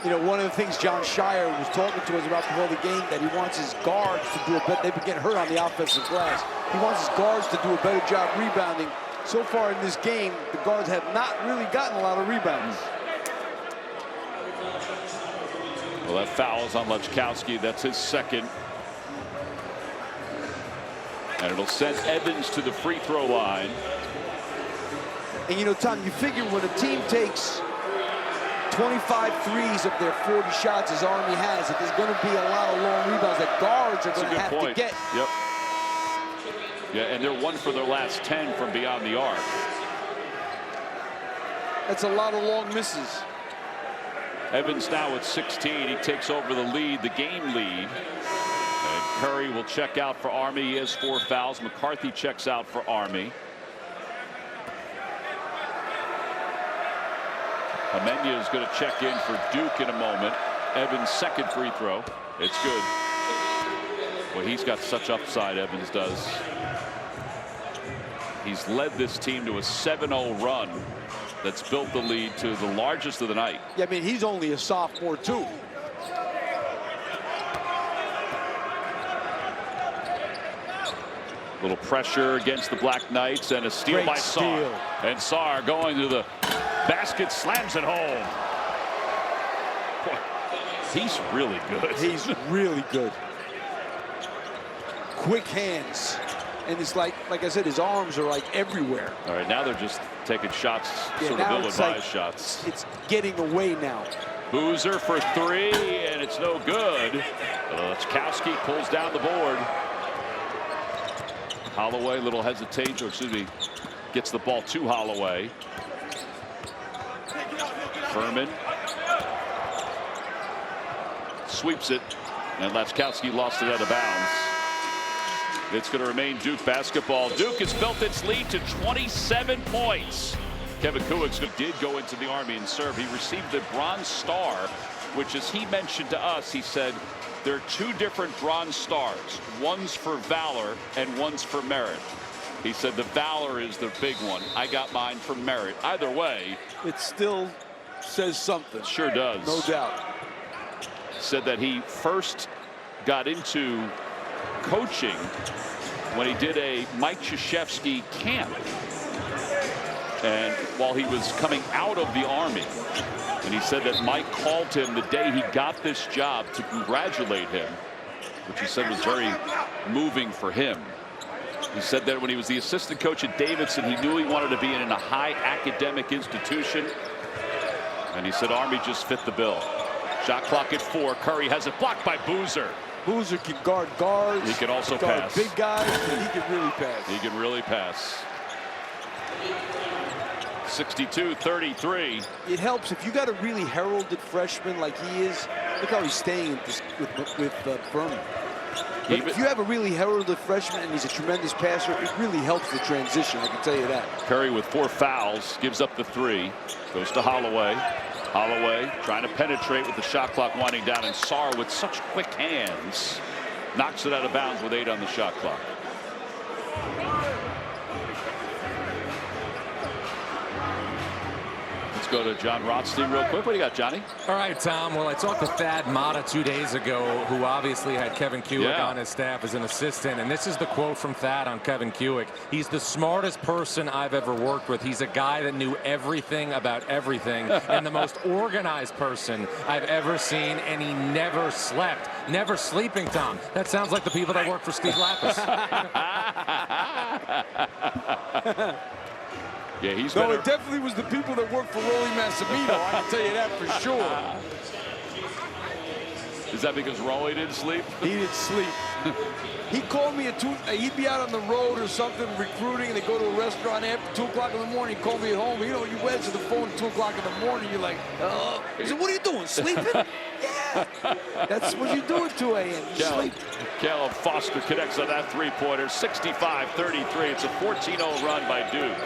You know, one of the things John Shire was talking to us about before the game, that he wants his guards to do a better. They've been getting hurt on the offensive glass. He wants his guards to do a better job rebounding. So far in this game, the guards have not really gotten a lot of rebounds. Well, that foul is on Lechkowski. That's his second. And it'll send Evans to the free throw line. And you know, Tom, you figure when a team takes 25 threes of their 40 shots as Army has, that there's going to be a lot of long rebounds that guards are going to have to get. Yep. Yeah, and they're 1 for their last 10 from beyond the arc. That's a lot of long misses. Evans now at 16. He takes over the lead, the game lead. And Curry will check out for Army. He has 4 fouls. McCarthy checks out for Army. Amenya is going to check in for Duke in a moment. Evans' second free throw. It's good. Well, he's got such upside, Evans does. He's led this team to a 7-0 run that's built the lead to the largest of the night. Yeah, I mean, he's only a sophomore, too. Little pressure against the Black Knights and a steal Great by Sarr. steal. And Sarr going to the basket, slams it home. Boy, he's really good. He's really good. Quick hands. And it's like I said, his arms are like everywhere. All right, now they're just taking shots, Yeah, sort of now ill-advised it's like, shots. It's getting away now. Boozer for three, and it's no good. Lechkowski pulls down the board. Holloway, little hesitation, or excuse me, gets the ball to Holloway. Furman sweeps it, and Lechkowski lost it out of bounds. It's going to remain Duke basketball. Duke has built its lead to 27 points. Kevin Kuwix did go into the Army and serve. He received the Bronze Star, which, as he mentioned to us, he said there are 2 different Bronze Stars. One's for valor and one's for merit. He said the valor is the big one. I got mine for merit. Either way, It still says something. sure does. No doubt. Said that he first got into coaching when he did a Mike Krzyzewski camp, and while he was coming out of the Army, and he said that Mike called him the day he got this job to congratulate him, which he said was very moving for him. He said that when he was the assistant coach at Davidson, he knew he wanted to be in a high academic institution, and he said Army just fit the bill. Shot clock at 4. Curry has it blocked by Boozer. Boozer can guard guards. He can also guard pass. big guys, and he can really pass. He can really pass. 62-33. It helps if you got a really heralded freshman like he is. Look how he's staying with Furman. But if you have a really heralded freshman and he's a tremendous passer, it really helps the transition, I can tell you that. Curry with 4 fouls, gives up the 3. Goes to Holloway. Holloway trying to penetrate with the shot clock winding down, and Sarr with such quick hands knocks it out of bounds with 8 on the shot clock. It's go to John Rothstein real quick. What do you got, Johnny? All right, Tom. Well, I talked to Thad Matta 2 days ago, who obviously had Kevin Kuick on his staff as an assistant. And this is the quote from Thad on Kevin Kuick. He's the smartest person I've ever worked with. He's a guy that knew everything about everything and the most organized person I've ever seen. And he never slept. Never sleeping, Tom. That sounds like the people that work for Steve Lapis. Yeah, he's no, it definitely was the people that work for Rolly Massimino. I can tell you that for sure. Is that because Rolly didn't sleep? He didn't sleep. He called me he'd be out on the road or something recruiting, and they go to a restaurant after 2 o'clock in the morning. He'd call me at home. You know, you answer the phone at 2 o'clock in the morning. You're like, he said, what are you doing, sleeping? Yeah. That's what you do at 2 a.m. You sleep. Caleb Foster connects on that three-pointer, 65-33. It's a 14-0 run by Duke.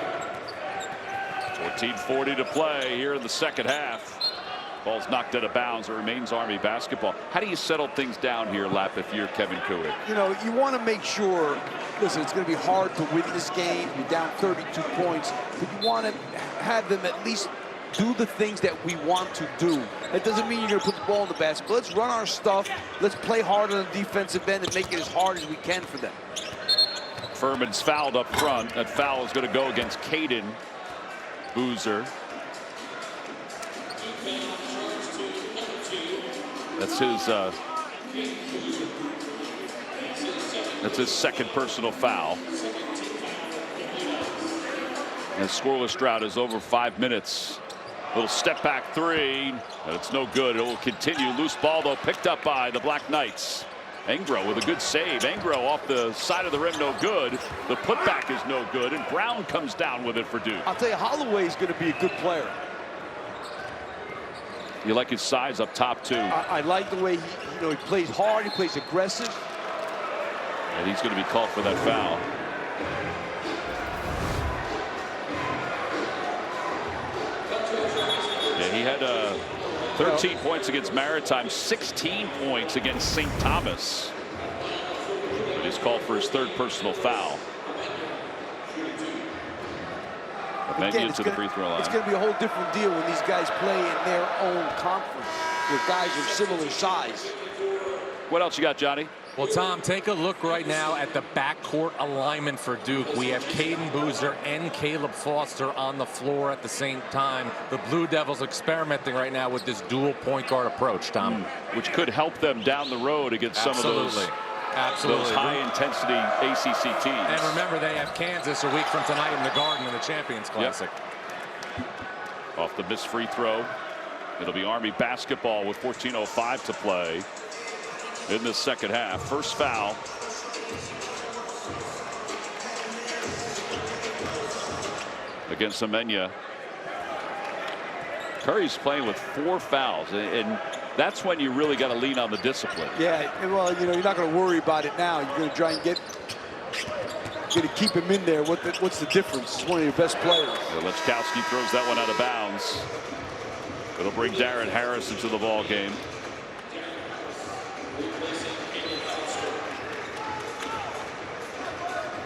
14:40 to play here in the second half. Ball's knocked out of bounds. It remains Army basketball. How do you settle things down here, Lap, if you're Kevin Kuick? You know, you want to make sure, listen, it's going to be hard to win this game. You're down 32 points, but you want to have them at least do the things that we want to do. That doesn't mean you're going to put the ball in the basket, but let's run our stuff. Let's play hard on the defensive end and make it as hard as we can for them. Furman's fouled up front. That foul is going to go against Caden Boozer. That's his second personal foul. And scoreless drought is over 5 minutes. Little step back three, and it's no good. It will continue. Loose ball though, picked up by the Black Knights. Engro with a good save. Engro off the side of the rim, no good. The putback is no good, and Brown comes down with it for Duke. I'll tell you, Holloway is going to be a good player. You like his size up top too. I like the way he plays hard. He plays aggressive. And he's going to be called for that foul. Yeah, he had 13 points against Maritime, 16 points against St. Thomas. But he's called for his third personal foul. Again, to the free throw line. It's going to be a whole different deal when these guys play in their own conference with guys of similar size. What else you got, Johnny? Well, Tom, take a look right now at the backcourt alignment for Duke. We have Caden Boozer and Caleb Foster on the floor at the same time. The Blue Devils experimenting right now with this dual point guard approach, Tom. Which could help them down the road against some of those high-intensity ACC teams. And remember, they have Kansas a week from tonight in the Garden in the Champions Classic. Yep. Off the missed free throw. It'll be Army basketball with 14:05 to play in the second half. First foul. Against Semenya. Curry's playing with 4 fouls, and that's when you really got to lean on the discipline. Yeah, well, you know, you're not going to worry about it now. You're going to try and get to keep him in there. What's the difference? He's one of your best players. Lechkowski throws that one out of bounds. It'll bring Darren Harris into the ball game.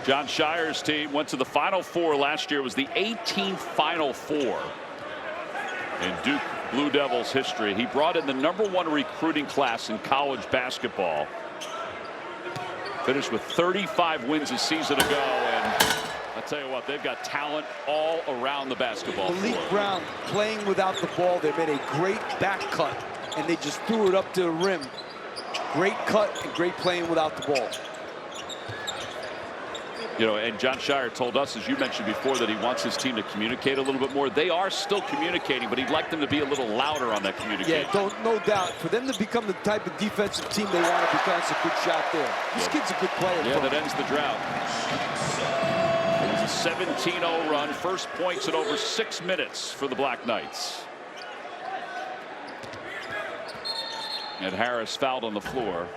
John Shire's team went to the Final Four last year. It was the 18th Final Four in Duke Blue Devils history. He brought in the #1 recruiting class in college basketball. Finished with 35 wins a season ago, and I tell you what, they've got talent all around the basketball floor. Malik Brown playing without the ball. They made a great back cut, and they just threw it up to the rim. Great cut and great playing without the ball. You know, and John Shire told us, as you mentioned before, that he wants his team to communicate a little bit more. They are still communicating, but he'd like them to be a little louder on that communication. Yeah, no doubt. For them to become the type of defensive team they want to become, it's a good shot there. This kid's a good player. Yeah, that ends the drought. It was a 17-0 run. First points in over 6 minutes for the Black Knights. And Harris fouled on the floor.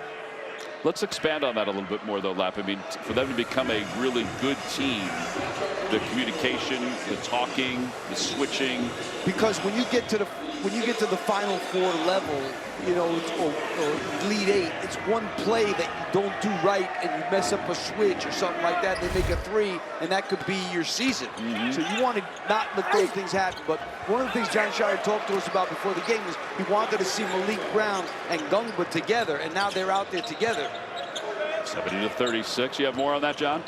Let's expand on that a little bit more, though, Lap. I mean, for them to become a really good team, the communication, the talking, the switching. Because when you get to the Final Four level, you know, or Elite Eight, it's one play that you don't do right and you mess up a switch or something like that. They make a three, and that could be your season. So you want to not let those things happen. But one of the things Jon Scheyer talked to us about before the game was he wanted to see Malik Brown and Gungba together, and now they're out there together. 70-36. You have more on that, John?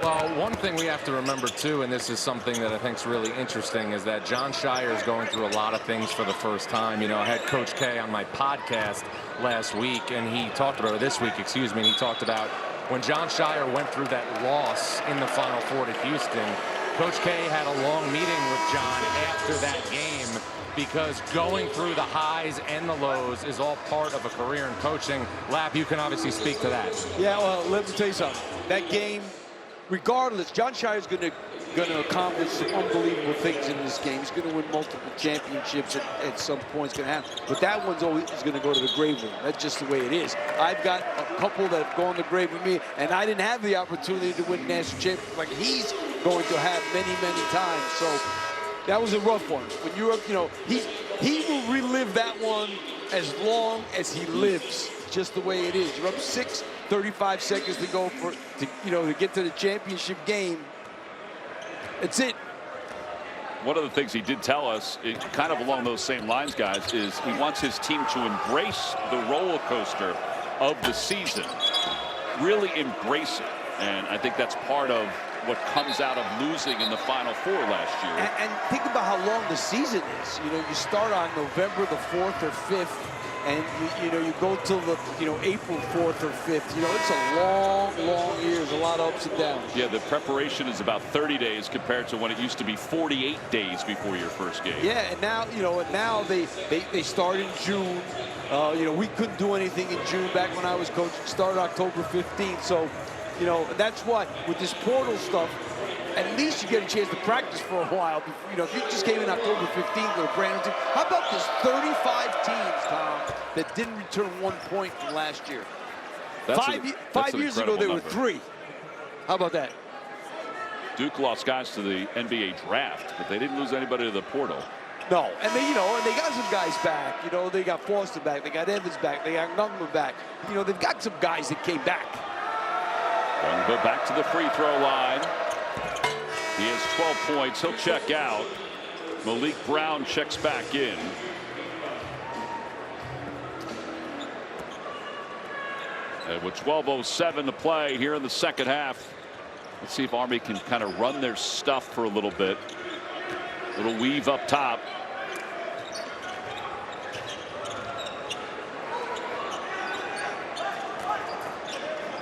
Well, one thing we have to remember, too, and this is something that I think is really interesting, is that Jon Scheyer is going through a lot of things for the first time. You know, I had Coach K on my podcast last week, and he talked about, or this week, excuse me, and he talked about when Jon Scheyer went through that loss in the Final Four to Houston, Coach K had a long meeting with Jon after that game, because going through the highs and the lows is all part of a career in coaching. Lap, you can obviously speak to that. Yeah, well, let me tell you something. That game, regardless, Jon Scheyer is going to accomplish some unbelievable things in this game. He's going to win multiple championships at some point. It's going to happen. But that one's always going to go to the grave with him. That's just the way it is. I've got a couple that have gone to the grave with me, and I didn't have the opportunity to win national championship like he's going to have many, many times. So that was a rough one. When you're up, you know, he will relive that one as long as he lives. Just the way it is. You're up 6, 35 seconds to go to get to the championship game. That's it. One of the things he did tell us, kind of along those same lines, guys, is he wants his team to embrace the roller coaster of the season. Really embrace it. And I think that's part of what comes out of losing in the Final Four last year. And think about how long the season is. You know, you start on November the 4th or 5th. And you go till the April 4th or 5th. You know, it's a long, long year. There's a lot of ups and downs. Yeah, the preparation is about 30 days compared to when it used to be 48 days before your first game. Yeah, and now they start in June. We couldn't do anything in June back when I was coaching. Started October 15th. So, that's why with this portal stuff, at least you get a chance to practice for a while. If you just came in October 15th with a brand new team, how about this 35 teams, Tom, that didn't return 1 point from last year? Five years ago, there were 3. How about that? Duke lost guys to the NBA draft, but they didn't lose anybody to the portal. No, and they got some guys back. They got Foster back, they got Evans back, they got Gungba back. They've got some guys that came back. Gungba back to the free throw line. He has 12 points. He'll check out. Malik Brown checks back in. And with 12:07 to play here in the second half, let's see if Army can kind of run their stuff for a little bit. Little weave up top.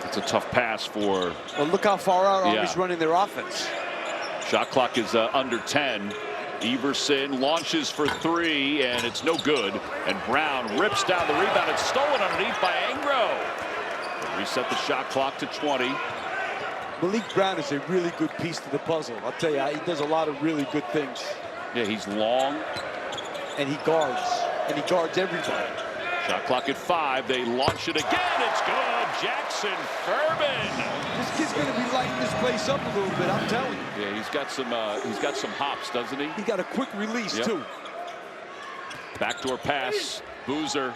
It's a tough pass for. Well, look how far out Army's running their offense. Shot clock is under 10. Everson launches for 3, and it's no good. And Brown rips down the rebound. It's stolen underneath by Angro. Reset the shot clock to 20. Malik Brown is a really good piece to the puzzle. I'll tell you, he does a lot of really good things. Yeah, he's long. And he guards. And he guards everybody. Shot clock at 5. They launch it again. It's good. Jackson Furman. This kid's going to be lighting this place up a little bit, I'm telling you. Yeah, he's got some hops, doesn't he? He got a quick release, too. Backdoor pass. Boozer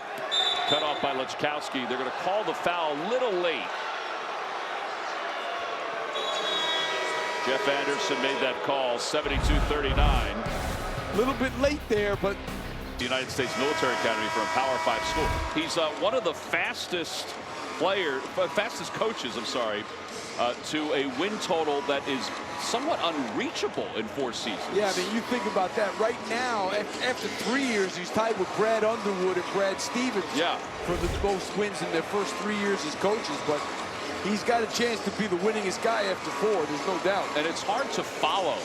cut off by Lechkowski. They're going to call the foul a little late. Jeff Anderson made that call, 72-39. A little bit late there, but the United States Military Academy for a Power 5 school. He's one of the fastest coaches, to a win total that is somewhat unreachable in 4 seasons. Yeah, I mean, you think about that. Right now, after 3 years, he's tied with Brad Underwood and Brad Stevens for the most wins in their first 3 years as coaches. But he's got a chance to be the winningest guy after 4, there's no doubt. And it's hard to follow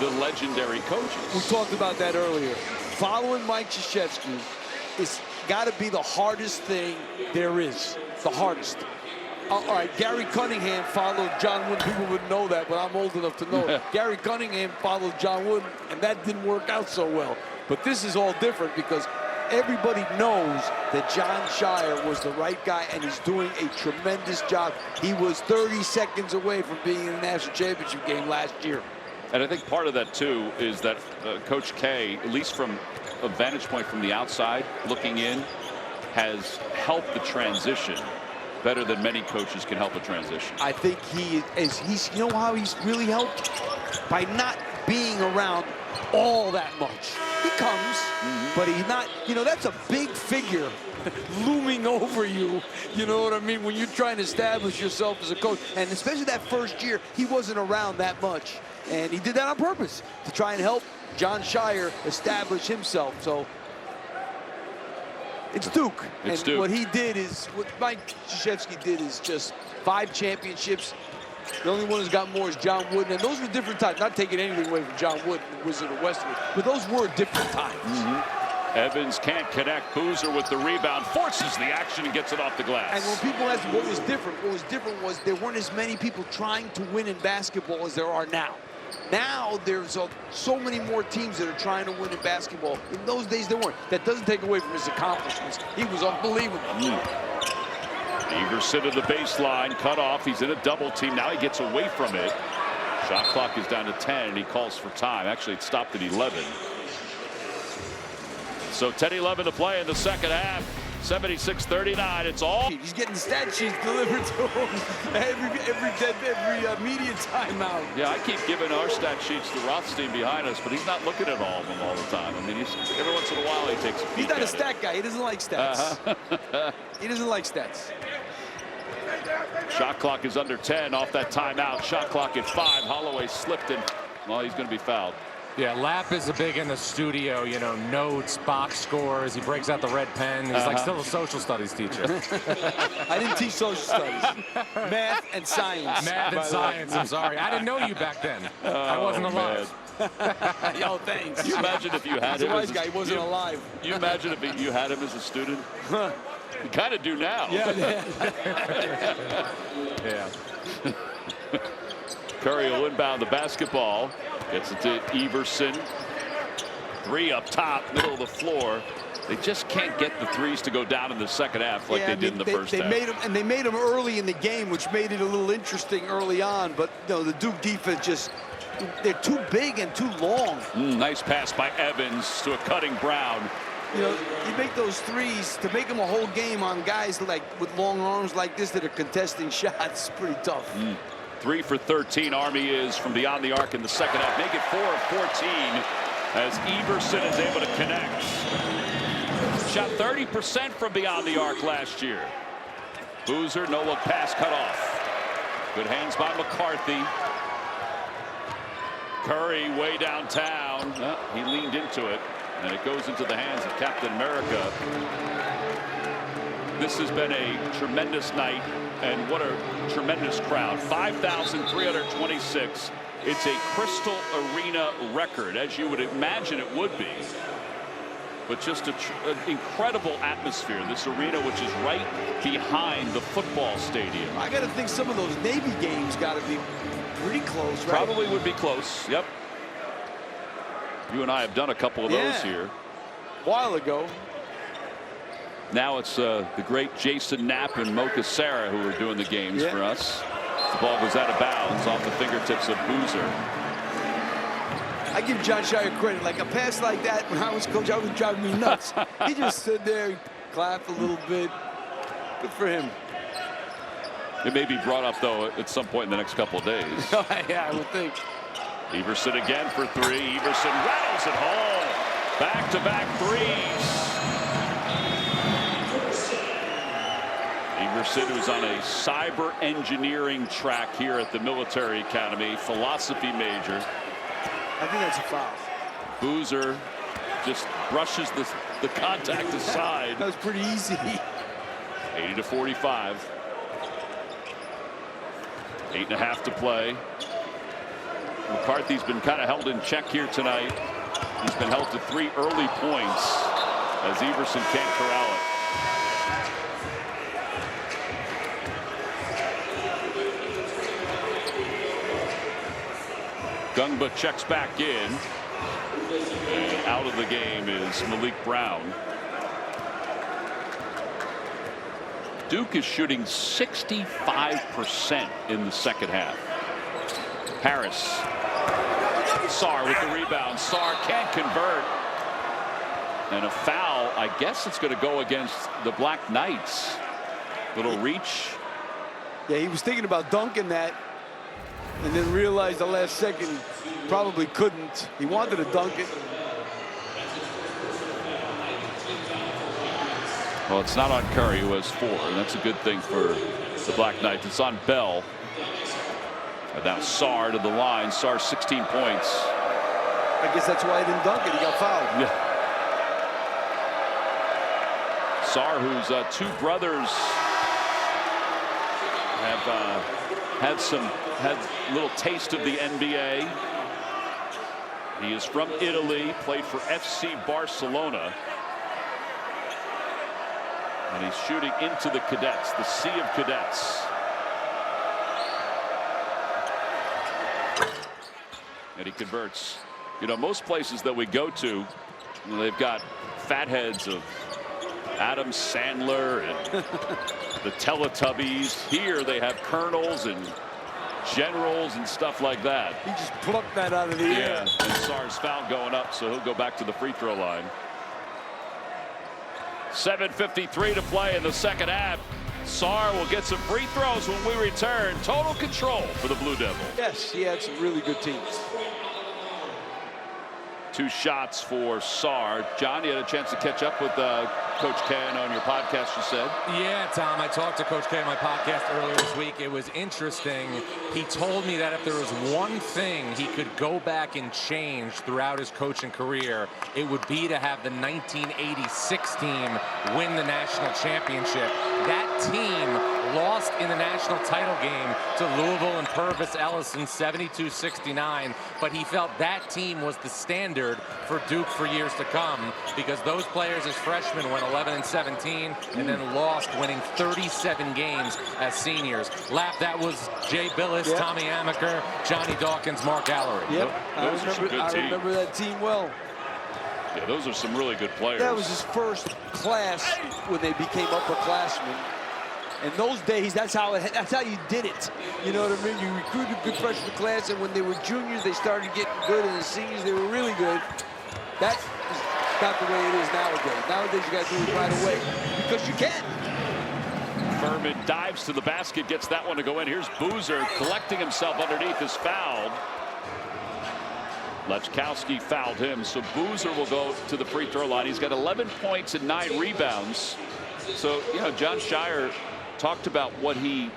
the legendary coaches. We talked about that earlier. Following Mike Krzyzewski is got to be the hardest thing there is. The hardest. All right, Gary Cunningham followed John Wooden. People wouldn't know that, but I'm old enough to know it. Gary Cunningham followed John Wooden, and that didn't work out so well. But this is all different because everybody knows that John Shire was the right guy, and he's doing a tremendous job. He was 30 seconds away from being in the national championship game last year. And I think part of that, too, is that Coach K, at least from a vantage point from the outside looking in, has helped the transition better than many coaches can help a transition. I think he's you know how he's really helped? By not being around all that much. He comes, but he's not, you know, that's a big figure looming over you. You know what I mean? When you're trying to establish yourself as a coach, and especially that first year, he wasn't around that much. And he did that on purpose to try and help John Shire establish himself. So it's Duke. It's and Duke. What he did is, what Mike Krzyzewski did is just 5 championships. The only one who's got more is John Wooden, and those were different times. Not taking anything away from John Wooden, the Wizard of Westwood, but those were different times. Evans can't connect. Boozer with the rebound, forces the action and gets it off the glass. And when people ask what was different was there weren't as many people trying to win in basketball as there are now. Now there's so many more teams that are trying to win in basketball. In those days there weren't. That doesn't take away from his accomplishments. He was unbelievable. Everson to the baseline, cut off. He's in a double team. Now he gets away from it. Shot clock is down to 10, and he calls for time. Actually, it stopped at 11. So 10-11 to play in the second half. 76-39. It's all. He's getting stat sheets delivered to him every media timeout. Yeah, I keep giving our stat sheets to Rothstein behind us, but he's not looking at all of them all the time. I mean, every once in a while he takes a peek. He's not at a stat guy. He doesn't like stats. He doesn't like stats. Shot clock is under 10 off that timeout. Shot clock at 5. Holloway slipped and, well, he's going to be fouled. Yeah, Lap is a big in the studio, you know, notes, box scores. He breaks out the red pen. He's like still a social studies teacher. I didn't teach social studies. Math and science. Math and science, I'm sorry. I didn't know you back then. I wasn't alive. Yo, thanks. You imagine if you had He's him a wise as guy. He wasn't alive. You imagine if you had him as a student? You kind of do now. Yeah. Yeah. Curry will inbound the basketball. Gets it to Everson. 3 up top, middle of the floor. They just can't get the threes to go down in the second half like they did in the first half. They made them early in the game, which made it a little interesting early on. But you know, the Duke defense they're too big and too long. Nice pass by Evans to a cutting Brown. You know, you make those threes to make them a whole game on guys like with long arms like this that are contesting shots. Pretty tough. 3 for 13 Army is from beyond the arc in the second half. Make it 4 of 14 as Everson is able to connect. Shot 30% from beyond the arc last year. Boozer, no look pass cut off. Good hands by McCarthy. Curry way downtown. He leaned into it, and it goes into the hands of Captain America. This has been a tremendous night, and what a tremendous crowd. 5,326. It's a Crystal Arena record, as you would imagine it would be. But just an incredible atmosphere. This arena, which is right behind the football stadium. I got to think some of those Navy games got to be pretty close, right? Probably would be close. Yep. You and I have done a couple of those here. A while ago. Now it's the great Jason Knapp and Mocha Sarah who are doing the games for us. The ball goes out of bounds off the fingertips of Boozer. I give John Shire credit. Like a pass like that, when I was coach, I was driving me nuts. He just stood there, clapped a little bit. Good for him. It may be brought up, though, at some point in the next couple of days. Yeah, I would think. Everson again for 3. Everson rattles it home. Back-to-back threes. Everson, who's on a cyber engineering track here at the Military Academy, philosophy major. I think that's a foul. Boozer just brushes the contact aside. That was pretty easy. 80-45. 8.5 to play. McCarthy's been kind of held in check here tonight. He's been held to 3 early points as Everson can't corral it. Gungba checks back in. And out of the game is Malik Brown. Duke is shooting 65% in the second half. Harris. Sarr with the rebound. Sarr can't convert. And a foul. I guess it's going to go against the Black Knights. Little reach. Yeah, he was thinking about dunking that and then realized the last second probably couldn't. He wanted to dunk it. Well, it's not on Curry, who has 4, and that's a good thing for the Black Knights. It's on Bell. And now Sarr to the line. Sarr 16 points. I guess that's why he didn't dunk it. He got fouled. Yeah. Sarr, whose 2 brothers have had a little taste of the NBA. He is from Italy, played for FC Barcelona. And he's shooting into the cadets, the sea of cadets. And he converts. You know, most places that we go to, they've got fatheads of Adam Sandler and the Teletubbies. Here they have colonels and generals and stuff like that. He just plucked that out of the air. And Sarr's foul going up, so he'll go back to the free throw line. 7:53 to play in the second half. Sarr will get some free throws when we return. Total control for the Blue Devils. Yes, he had some really good teams. 2 shots for Sarr. John, you had a chance to catch up with Coach Ken on your podcast, you said? Yeah, Tom, I talked to Coach K on my podcast earlier this week. It was interesting. He told me that if there was one thing he could go back and change throughout his coaching career, it would be to have the 1986 team win the national championship. That team lost in the national title game to Louisville and Purvis Ellison 72-69, but he felt that team was the standard for Duke for years to come because those players as freshmen went 11-17 and then lost, winning 37 games as seniors. That was Jay Billis, yep. Tommy Amaker, Johnny Dawkins, Mark Allery. Yep, I I remember that team well. Yeah, those are some really good players. That was his first class when they became upperclassmen. In those days, that's how you did it. You know what I mean? You recruited a good freshman class, and when they were juniors, they started getting good, and the seniors, they were really good. That is not the way it is nowadays. Nowadays, you got to do it right away because you can. Furman dives to the basket, gets that one to go in. Here's Boozer collecting himself underneath, is fouled. Lechkowski fouled him, so Boozer will go to the free throw line. He's got 11 points and 9 rebounds. So, you know, John Shire talked about what Cam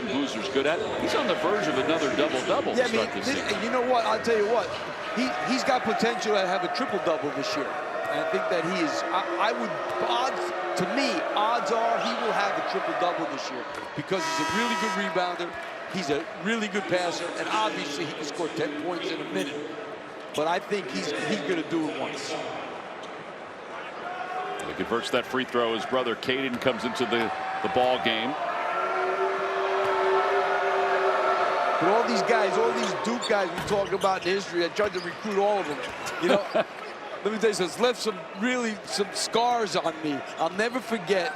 Boozer's good at. He's on the verge of another double-double to start this season. You know what? I'll tell you what. He's got potential to have a triple-double this year. And I think that he is, odds are he will have a triple-double this year because he's a really good rebounder. He's a really good passer, and obviously he can score 10 points in a minute. But I think he's going to do it once. He converts that free throw. His brother Caden comes into the ball game. But all these guys, all these Duke guys we talk about in history, I tried to recruit all of them. You know, let me tell you something. It's left some scars on me. I'll never forget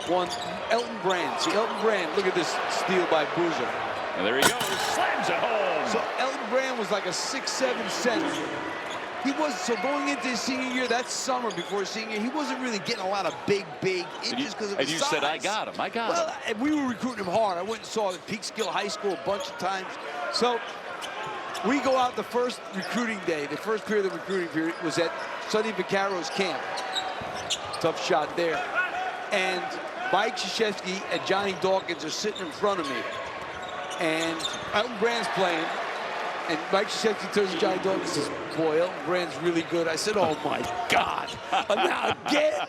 one, Elton Brand. See, Elton Brand, look at this steal by Boozer. And there he goes, slams it home. So Elton Brand was like a 6'7" center. He was, so going into his senior year, that summer before his senior year, he wasn't really getting a lot of big inches because of his size. And you said, I got him. Well, and we were recruiting him hard. I went and saw him at Peekskill High School a bunch of times. So we go out the first recruiting day. The first period of the recruiting period was at Sonny Vaccaro's camp. Tough shot there. And Mike Krzyzewski and Johnny Dawkins are sitting in front of me. And Elton Brand's playing. And Mike Krzyzewski turns to Johnny Dawkins and says, boy, Elton Brand's really good. I said, oh, my God. Now, again,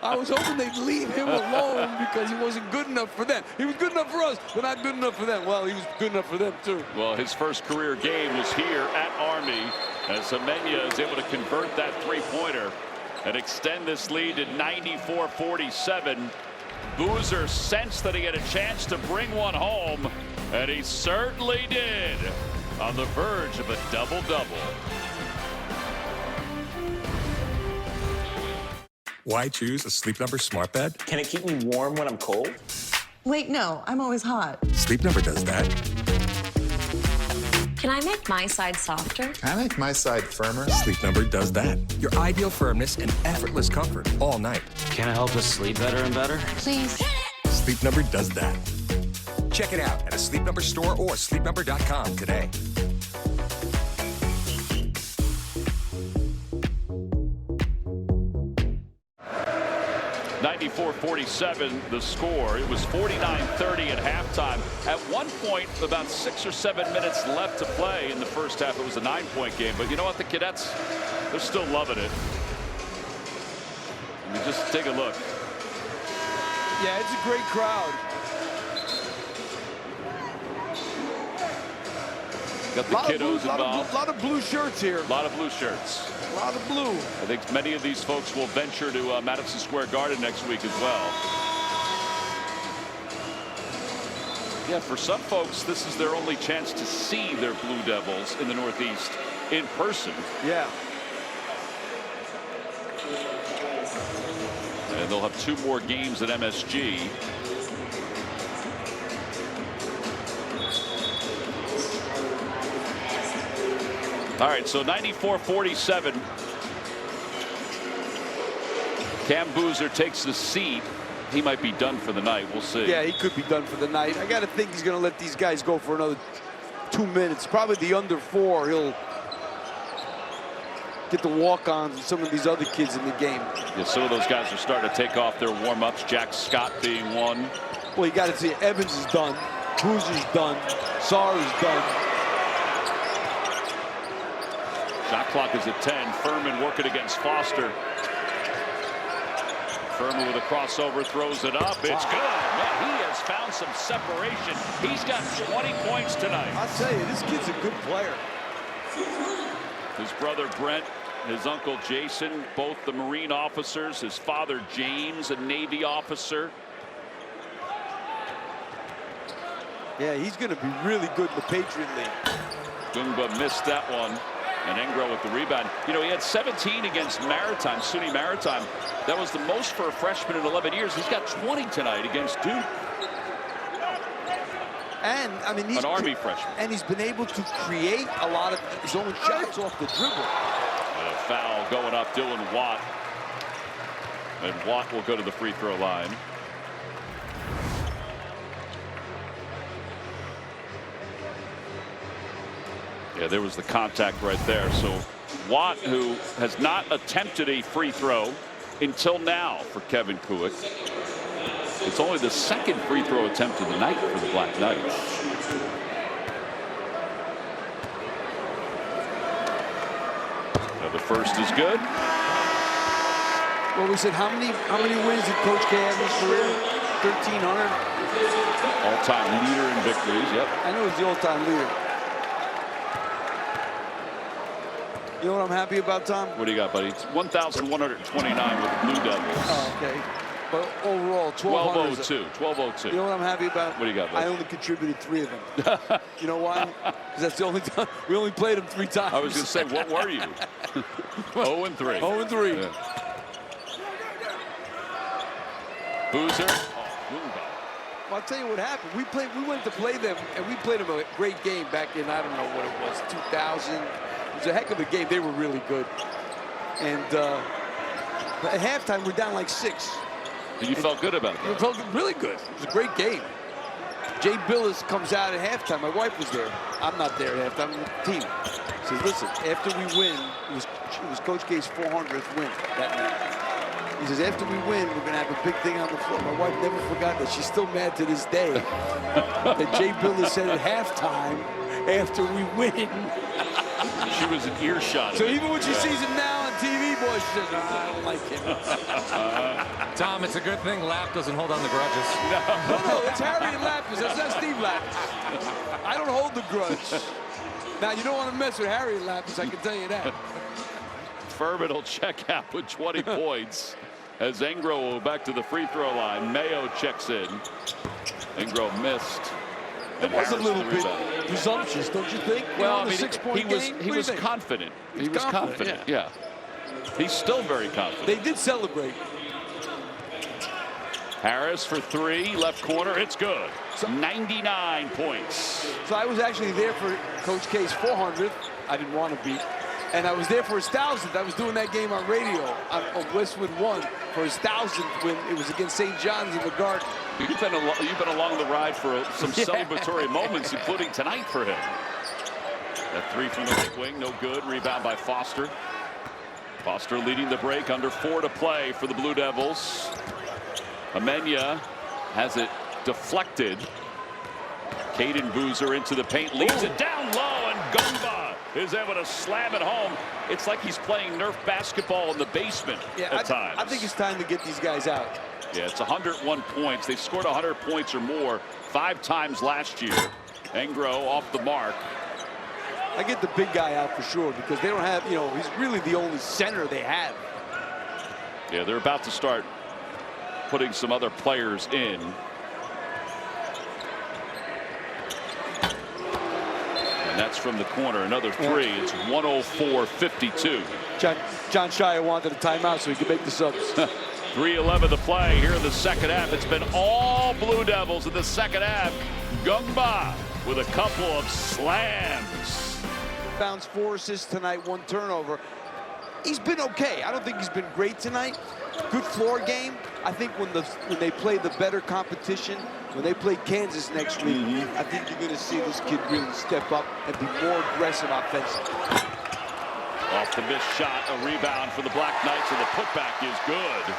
I was hoping they'd leave him alone because he wasn't good enough for them. He was good enough for us, but not good enough for them. Well, he was good enough for them, too. Well, his first career game was here at Army as Semenya is able to convert that three-pointer and extend this lead to 94-47. Boozer sensed that he had a chance to bring one home, and he certainly did. On the verge of a double-double. Why choose a Sleep Number smart bed? Can it keep me warm when I'm cold? Wait, no, I'm always hot. Sleep Number does that. Can I make my side softer? Can I make my side firmer? Sleep Number does that. Your ideal firmness and effortless comfort all night. Can it help us sleep better and better? Please. Sleep Number does that. Check it out at a Sleep Number store or sleepnumber.com today. (94-47) the score. It was 49-30 at halftime. At one point, about 6 or 7 minutes left to play in the first half. It was a 9-point game. But you know what? The Cadets, they're still loving it. I mean, just take a look. Yeah, it's a great crowd. Got the kiddos involved. A lot of blue shirts here. A lot of blue shirts. A lot of blue. I think many of these folks will venture to Madison Square Garden next week as well. Yeah, for some folks, this is their only chance to see their Blue Devils in the Northeast in person. Yeah. And they'll have 2 more games at MSG. All right, so 94-47. Cam Boozer takes the seat. He might be done for the night. We'll see. Yeah, he could be done for the night. I got to think he's going to let these guys go for another 2 minutes. Probably the under 4. He'll get the walk-ons and some of these other kids in the game. Yeah, some of those guys are starting to take off their warm-ups. Jack Scott being one. Well, you got to see Evans is done. Boozer's done. Sarr is done. Shot clock is at 10. Furman working against Foster. Furman with a crossover, throws it up. It's good. Man, he has found some separation. He's got 20 points tonight. I'll tell you, this kid's a good player. His brother Brent, his uncle Jason, both the Marine officers. His father James, a Navy officer. Yeah, he's going to be really good in the Patriot League. Gungba missed that one. And Engro with the rebound. You know, he had 17 against Maritime, SUNY Maritime. That was the most for a freshman in 11 years. He's got 20 tonight against Duke. And, I mean, he's an Army freshman. And he's been able to create a lot of his own shots off the dribble. And a foul going up, Dylan Watt. And Watt will go to the free throw line. Yeah, there was the contact right there. So Watt, who has not attempted a free throw until now for Kevin Kuick. It's only the second free throw attempt of the night for the Black Knights. Now the first is good. Well, we said how many wins did Coach K have in his career? 1,300. All-time leader in victories. Yep. I know he's the all-time leader. You know what I'm happy about, Tom? What do you got, buddy? It's 1,129 with the Blue Devils. Oh, okay. But overall, 1,202. 1202. You know what I'm happy about? What do you got, buddy? I only contributed 3 of them. You know why? Because that's the only time. We only played them 3 times. I was going to say, what were you? 0-3. 0-3. Yeah. Boozer. Well, I'll tell you what happened. We went to play them, and we played them a great game back in, I don't know what it was, 2000. It was a heck of a game. They were really good. And at halftime, we're down like 6. And you felt good about that? It felt really good. It was a great game. Jay Billis comes out at halftime. My wife was there. I'm not there at halftime. I'm with the team. He says, listen, after we win, it was Coach K's 400th win that night. He says, after we win, we're going to have a big thing on the floor. My wife never forgot that. She's still mad to this day that Jay Billis said at halftime, after we win. She was an earshot. So even when she sees him now on TV, boy, she says, I don't like him. Tom, it's a good thing Lapp doesn't hold on the grudges. No, it's Harry and Lapkus. That's not Steve Lapkus. I don't hold the grudge. Now, you don't want to mess with Harry and Lapkus, I can tell you that. Furman will check out with 20 points as Engro will back to the free throw line. Mayo checks in. Engro missed. It was a little bit presumptuous, don't you think? Well, I mean, he was confident. He was confident. Yeah. He's still very confident. They did celebrate. Harris for three, left corner, it's good. 99 points. So I was actually there for Coach K's 400th. I didn't want to beat. And I was there for his 1,000th. I was doing that game on radio on Westwood 1 for his 1,000th when it was against St. John's in the Garden. You've been along the ride for some celebratory moments, including tonight for him. That three from the right wing, no good. Rebound by Foster. Foster leading the break, under 4 to play for the Blue Devils. Amenya has it deflected. Caden Boozer into the paint, leaves it down low, and Gumba is able to slam it home. It's like he's playing Nerf basketball in the basement at times. I think it's time to get these guys out. Yeah, it's 101 points. They've scored 100 points or more 5 times last year. Engro off the mark. I get the big guy out for sure because they don't have, you know, he's really the only center they have. Yeah, they're about to start putting some other players in. And that's from the corner, another three. It's 104-52. John Shire wanted a timeout so he could make the subs. 3:11 to play here in the second half. It's been all Blue Devils in the second half. Gumba with a couple of slams. Bounce 4 assists tonight, 1 turnover. He's been okay. I don't think he's been great tonight. Good floor game. I think when they play the better competition, when they play Kansas next week, I think you're going to see this kid really step up and be more aggressive offensively. Off the missed shot, a rebound for the Black Knights, and the putback is good.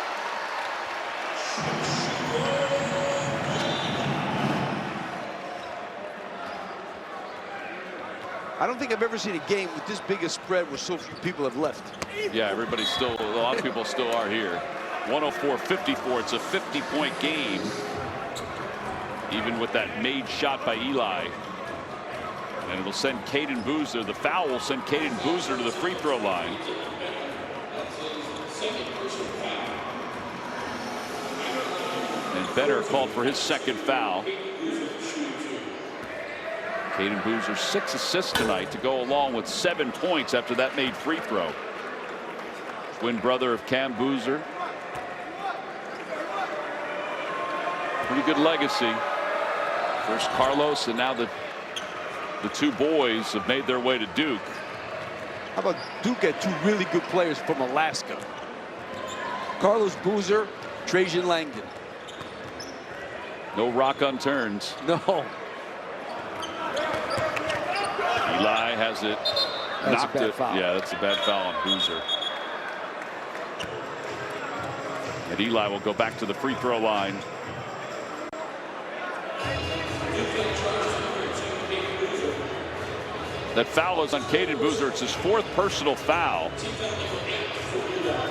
I don't think I've ever seen a game with this big a spread where so few people have left. Yeah, everybody's still, a lot of people still are here. 104-54, it's a 50-point game. Even with that made shot by Eli. And it'll send Caden Boozer, the foul will send Caden Boozer to the free throw line. And Benner called for his second foul. Caden Boozer 6 assists tonight to go along with 7 points after that made free throw. Twin brother of Cam Boozer. Pretty good legacy. First Carlos, and now the two boys have made their way to Duke. How about Duke had 2 really good players from Alaska? Carlos Boozer, Trajan Langdon. No rock unturned. No. Eli has it. That's knocked a bad it. foul. Yeah, that's a bad foul on Boozer. And Eli will go back to the free throw line. That foul is on Caden Boozer. It's his 4th personal foul.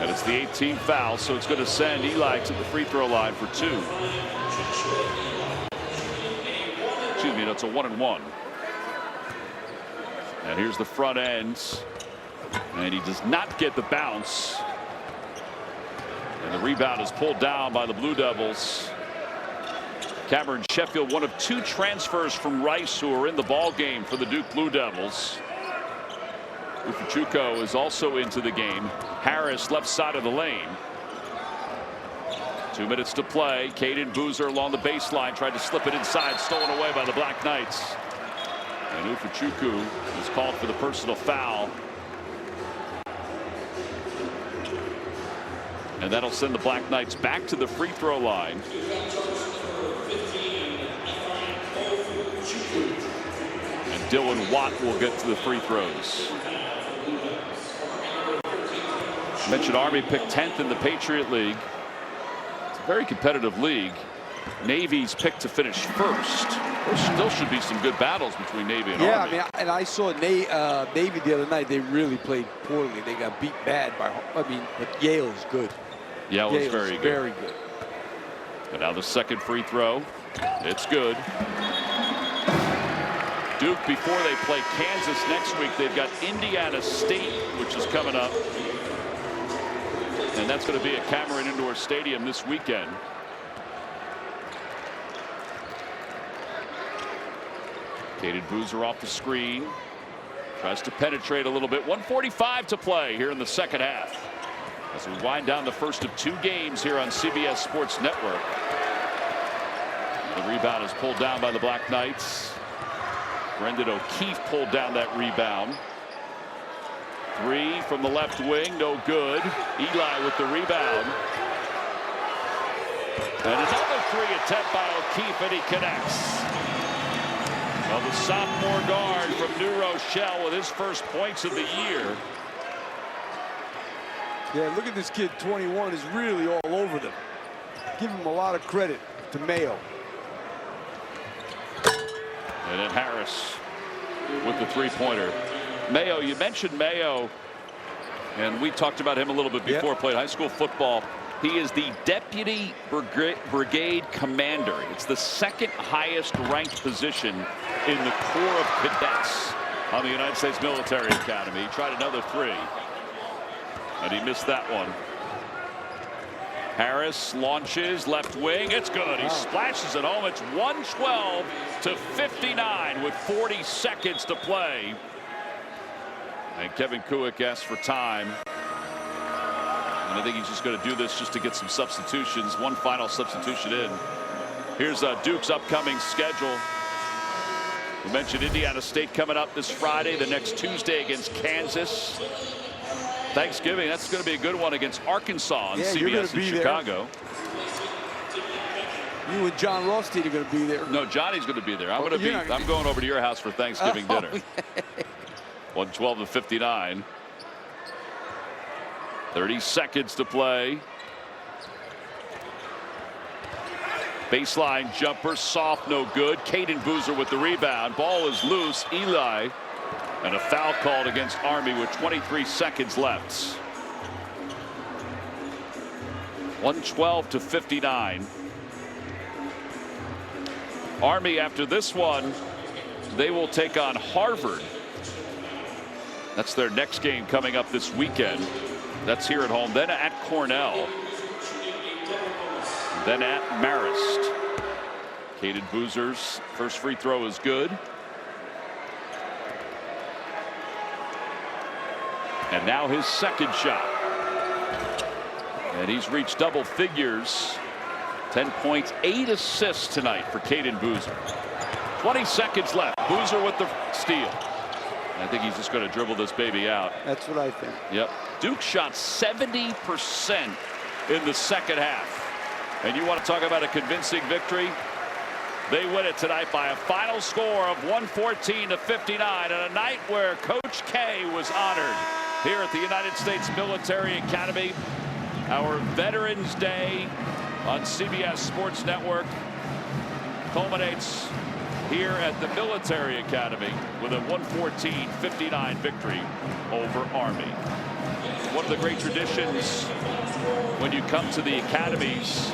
And it's the 18th foul, so it's going to send Eli to the free throw line for 2. Excuse me, that's a 1-and-1. And here's the front ends. And he does not get the bounce. And the rebound is pulled down by the Blue Devils. Cameron Sheffield, one of 2 transfers from Rice who are in the ball game for the Duke Blue Devils. Ufuchuko is also into the game. Harris left side of the lane. 2 minutes to play. Caden Boozer along the baseline tried to slip it inside, stolen away by the Black Knights. And Ufuchuku is called for the personal foul. And that'll send the Black Knights back to the free throw line. And Dylan Watt will get to the free throws. I mentioned Army picked 10th in the Patriot League. It's a very competitive league. Navy's picked to finish 1st. There still should be some good battles between Navy and Army. Yeah, I mean, and I saw Navy the other night. They really played poorly. They got beat bad by, but Yale is good. Yeah, it was very good. Very good. And now the second free throw. It's good. Duke, before they play Kansas next week, they've got Indiana State, which is coming up. And that's going to be at Cameron Indoor Stadium this weekend. Caden Boozer off the screen. Tries to penetrate a little bit. 1:45 to play here in the second half. As we wind down the first of 2 games here on CBS Sports Network. The rebound is pulled down by the Black Knights. Brendan O'Keefe pulled down that rebound. 3 from the left wing, no good. Eli with the rebound. And another 3 attempt by O'Keefe, and he connects. Well, the sophomore guard from New Rochelle with his first points of the year. Yeah, look at this kid, 21, is really all over them. Give him a lot of credit to Mayo. And then Harris with the three-pointer. Mayo, you mentioned Mayo, and we talked about him a little bit before. Played high school football. He is the deputy brigade commander. It's the second highest ranked position in the Corps of Cadets on the United States Military Academy. He tried another 3, and he missed that one. Harris launches left wing. It's good. He splashes it home. It's 112-59 with 40 seconds to play. And Kevin Kuick asked for time. And I think he's just going to do this just to get some substitutions. One final substitution in. Here's Duke's upcoming schedule. We mentioned Indiana State coming up this Friday, the next Tuesday against Kansas. Thanksgiving, that's going to be a good one against Arkansas on CBS in Chicago. You and John Rothstein are going to be there. No, Johnny's going to be there. I'm going over to your house for Thanksgiving dinner. 112-59. 30 seconds to play. Baseline jumper, soft, no good. Caden Boozer with the rebound. Ball is loose. Eli. And a foul called against Army with 23 seconds left. 112-59. Army, after this one, they will take on Harvard. That's their next game coming up this weekend. That's here at home. Then at Cornell. Then at Marist. Caden Boozer's first free throw is good. And now his second shot. And he's reached double figures. 10 points, 8 assists tonight for Caden Boozer. 20 seconds left. Boozer with the steal. I think he's just going to dribble this baby out. That's what I think. Yep. Duke shot 70% in the second half. And you want to talk about a convincing victory? They win it tonight by a final score of 114-59 on a night where Coach K was honored here at the United States Military Academy. Our Veterans Day on CBS Sports Network culminates here at the Military Academy with a 114-59 victory over Army. One of the great traditions when you come to the academies